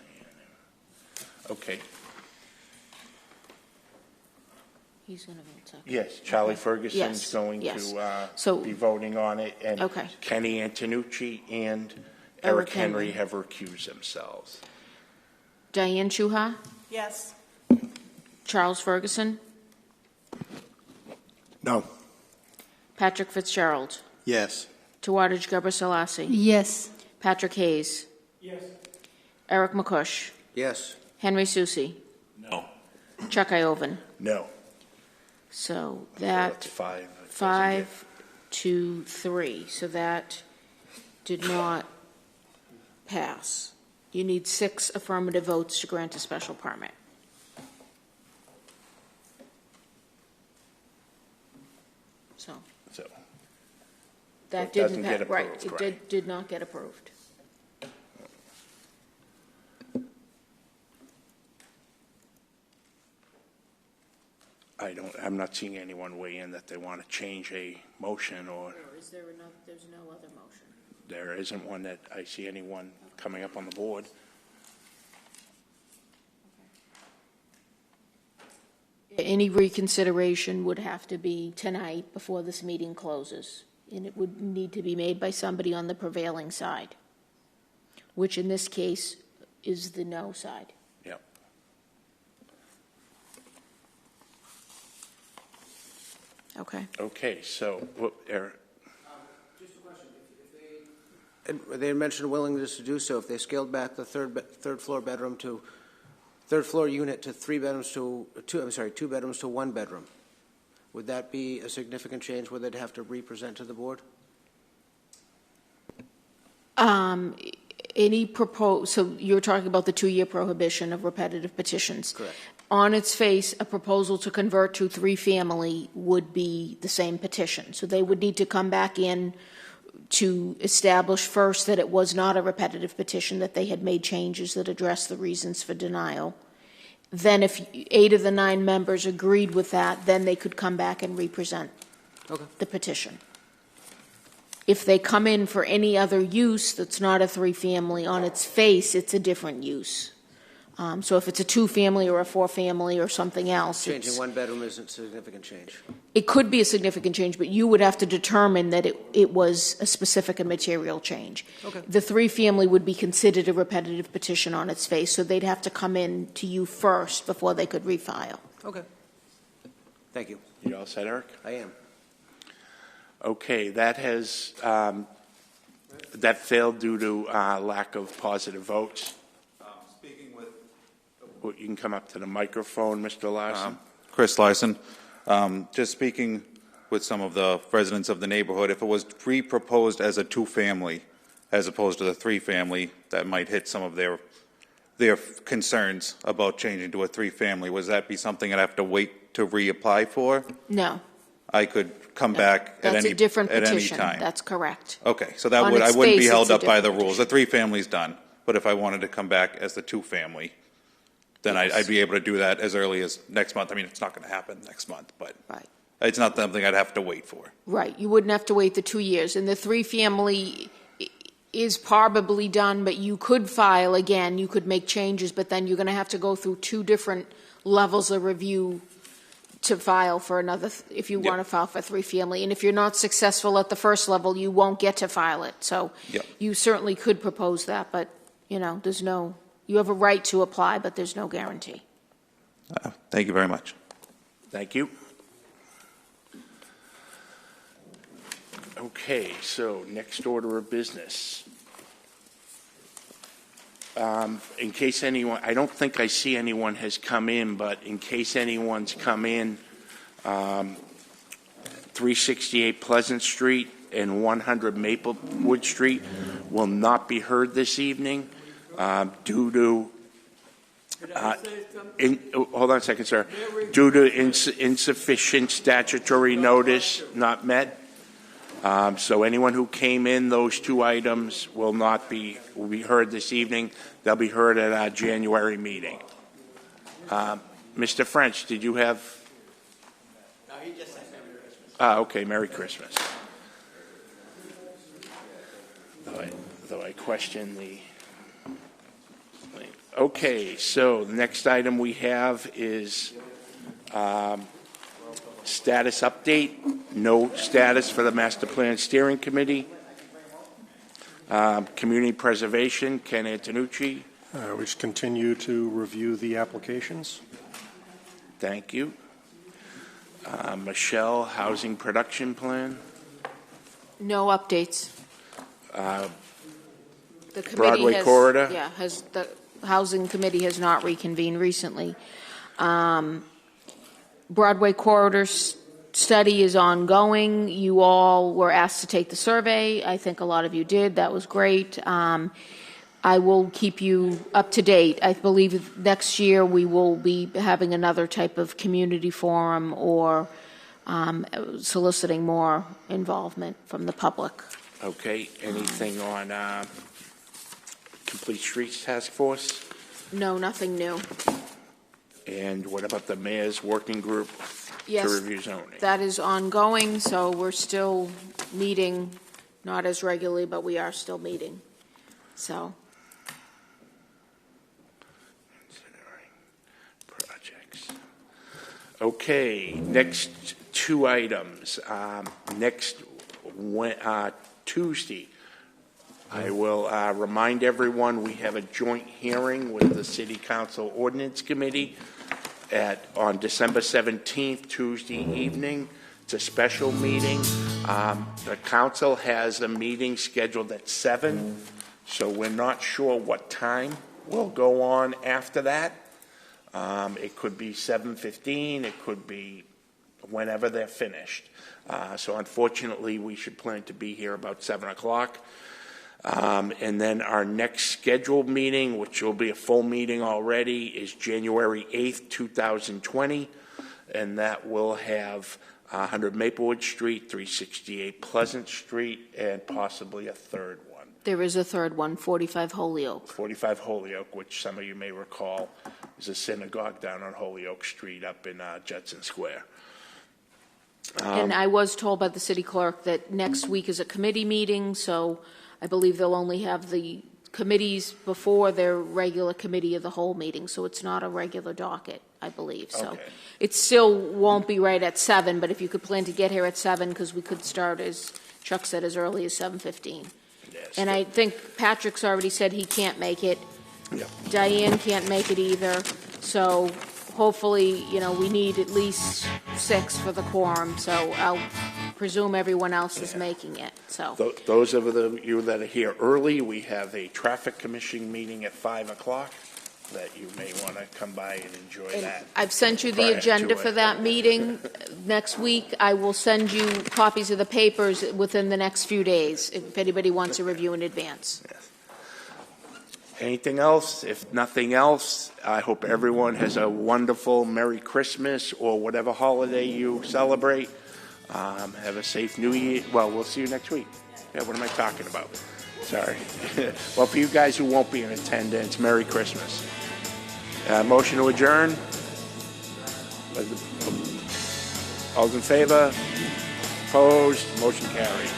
Okay, He's going to vote second. yes, Charlie Ferguson's Yes, going yes. to So- be voting on it, and Okay. Kenny Antonucci and Eric Eric Henry Henry. have recused themselves. Diane Chuha, Yes. Charles Ferguson, No. Patrick Fitzgerald, Yes. Tawadej Gebrselassie, Yes. Patrick Hayes, Yes. Eric McCush, Yes. Henry Susi, No. Chuck Iovan. No. So That's that 5. 5 to 3. So that did not pass. You need 6 affirmative votes to grant a special permit. So So, that it didn't doesn't pass. get Right, approved, it right. did not get approved. I'm not seeing anyone weigh in that they want to change a motion, or Is there another, there's no other motion? there isn't one that I see anyone coming up on the board. Any reconsideration would have to be tonight before this meeting closes, and it would need to be made by somebody on the prevailing side, which in this case is the no side. Yep. Okay. Okay, so, Eric, And they mentioned willingness to do so if they scaled back the third floor bedroom to, third floor unit to 2 bedrooms to 1 bedroom. Would that be a significant change where they'd have to re-present to the board? So you're talking about the 2-year prohibition of repetitive petitions. Correct. On its face, a proposal to convert to 3-family would be the same petition. So they would need to come back in to establish first that it was not a repetitive petition, that they had made changes that addressed the reasons for denial. Then if 8 of the 9 members agreed with that, then they could come back and represent the petition. If they come in for any other use that's not a 3-family, on its face, it's a different use. So if it's a 2-family or a 4-family or something else, Changing 1 bedroom isn't a significant change. it could be a significant change, but you would have to determine that it was a specific and material change. Okay. The 3-family would be considered a repetitive petition on its face, so they'd have to come in to you first before they could refile. Okay. Thank you. you all set, Eric? I am. Okay, that has, that failed due to lack of positive votes. Speaking with You can come up to the microphone, Mr. Larson. Chris Larson, just speaking with some of the residents of the neighborhood, if it was re-proposed as a 2-family as opposed to the 3-family, that might hit some of their concerns about changing to a 3-family. Was that be something I'd have to wait to reapply for? No. I could come back at That's any a different at any petition. time. That's correct. Okay, so that On would I its wouldn't be face, held it's a up by the different rules. The 3-family's done, but if I wanted to come back as the 2-family, then Yes. I'd be able to do that as early as next month. I mean, it's not going to happen next month, but Right. it's not something I'd have to wait for. Right, you wouldn't have to wait the 2 years. And the 3-family is probably done, but you could file again, you could make changes, but then you're going to have to go through 2 different levels of review to file for another, if you want to file for 3-family. And if you're not successful at the first level, you won't get to file it. So Yep. you certainly could propose that, but, there's no, you have a right to apply, but there's no guarantee. Thank you very much. Thank you. Okay, so next order of business. In case anyone, I don't think I see anyone has come in, but in case anyone's come in, 368 Pleasant Street and 100 Maplewood Street will not be heard this evening due to hold on a second, sir. Due to insufficient statutory notice not met. So anyone who came in, those two items will be heard this evening. They'll be heard at our January meeting. Mr. French, did you have? No, he just said Merry Christmas. Okay, Merry Christmas. Though I question the. Okay, so the next item we have is status update. No status for the Master Plan Steering Committee. Community Preservation, Ken Antonucci. We just continue to review the applications. Thank you. Michelle, Housing Production Plan. No updates. The committee Broadway Corridor. Yeah, the Housing Committee has not reconvened recently. Broadway Corridor study is ongoing. You all were asked to take the survey. I think a lot of you did. That was great. I will keep you up to date. I believe next year we will be having another type of community forum or soliciting more involvement from the public. Okay. Anything on Complete Streets Task Force? No, nothing new. And what about the Mayor's Working Group Yes, to review zoning? that is ongoing, so we're still meeting, not as regularly, but we are still meeting. So. Projects. Okay, next two items. Next Tuesday, I will remind everyone we have a joint hearing with the City Council Ordinance Committee on December 17th, Tuesday evening. It's a special meeting. The council has a meeting scheduled at 7, so we're not sure what time will go on after that. It could be 7:15, it could be whenever they're finished. So unfortunately, we should plan to be here about 7 o'clock. And then our next scheduled meeting, which will be a full meeting already, is January 8th, 2020. And that will have 100 Maplewood Street, 368 Pleasant Street, and possibly a third one. There is a third one, 45 Holyoke. 45 Holyoke, which some of you may recall is a synagogue down on Holyoke Street up in Judson Square. And I was told by the city clerk that next week is a committee meeting, so I believe they'll only have the committees before their regular committee of the whole meeting, so it's not a regular docket, I believe. So Okay. it still won't be right at 7, but if you could plan to get here at 7, because we could start, as Chuck said, as early as 7:15. Yes. And I think Patrick's already said he can't make it. Yep. Diane can't make it either. So hopefully, we need at least 6 for the quorum. So I'll presume everyone else is making it. So Those of you that are here early, we have a traffic commission meeting at 5 o'clock that you may want to come by and enjoy and that. I've sent you the prior agenda to for it. that meeting next week. I will send you copies of the papers within the next few days if anybody wants to review in advance. Yes. Anything else? If nothing else, I hope everyone has a wonderful Merry Christmas or whatever holiday you celebrate. Have a safe New Year. Well, we'll see you next week. Yeah, what am I talking about? Sorry. Well, for you guys who won't be in attendance, Merry Christmas. Motion to adjourn. All in favor? Opposed? Motion carries.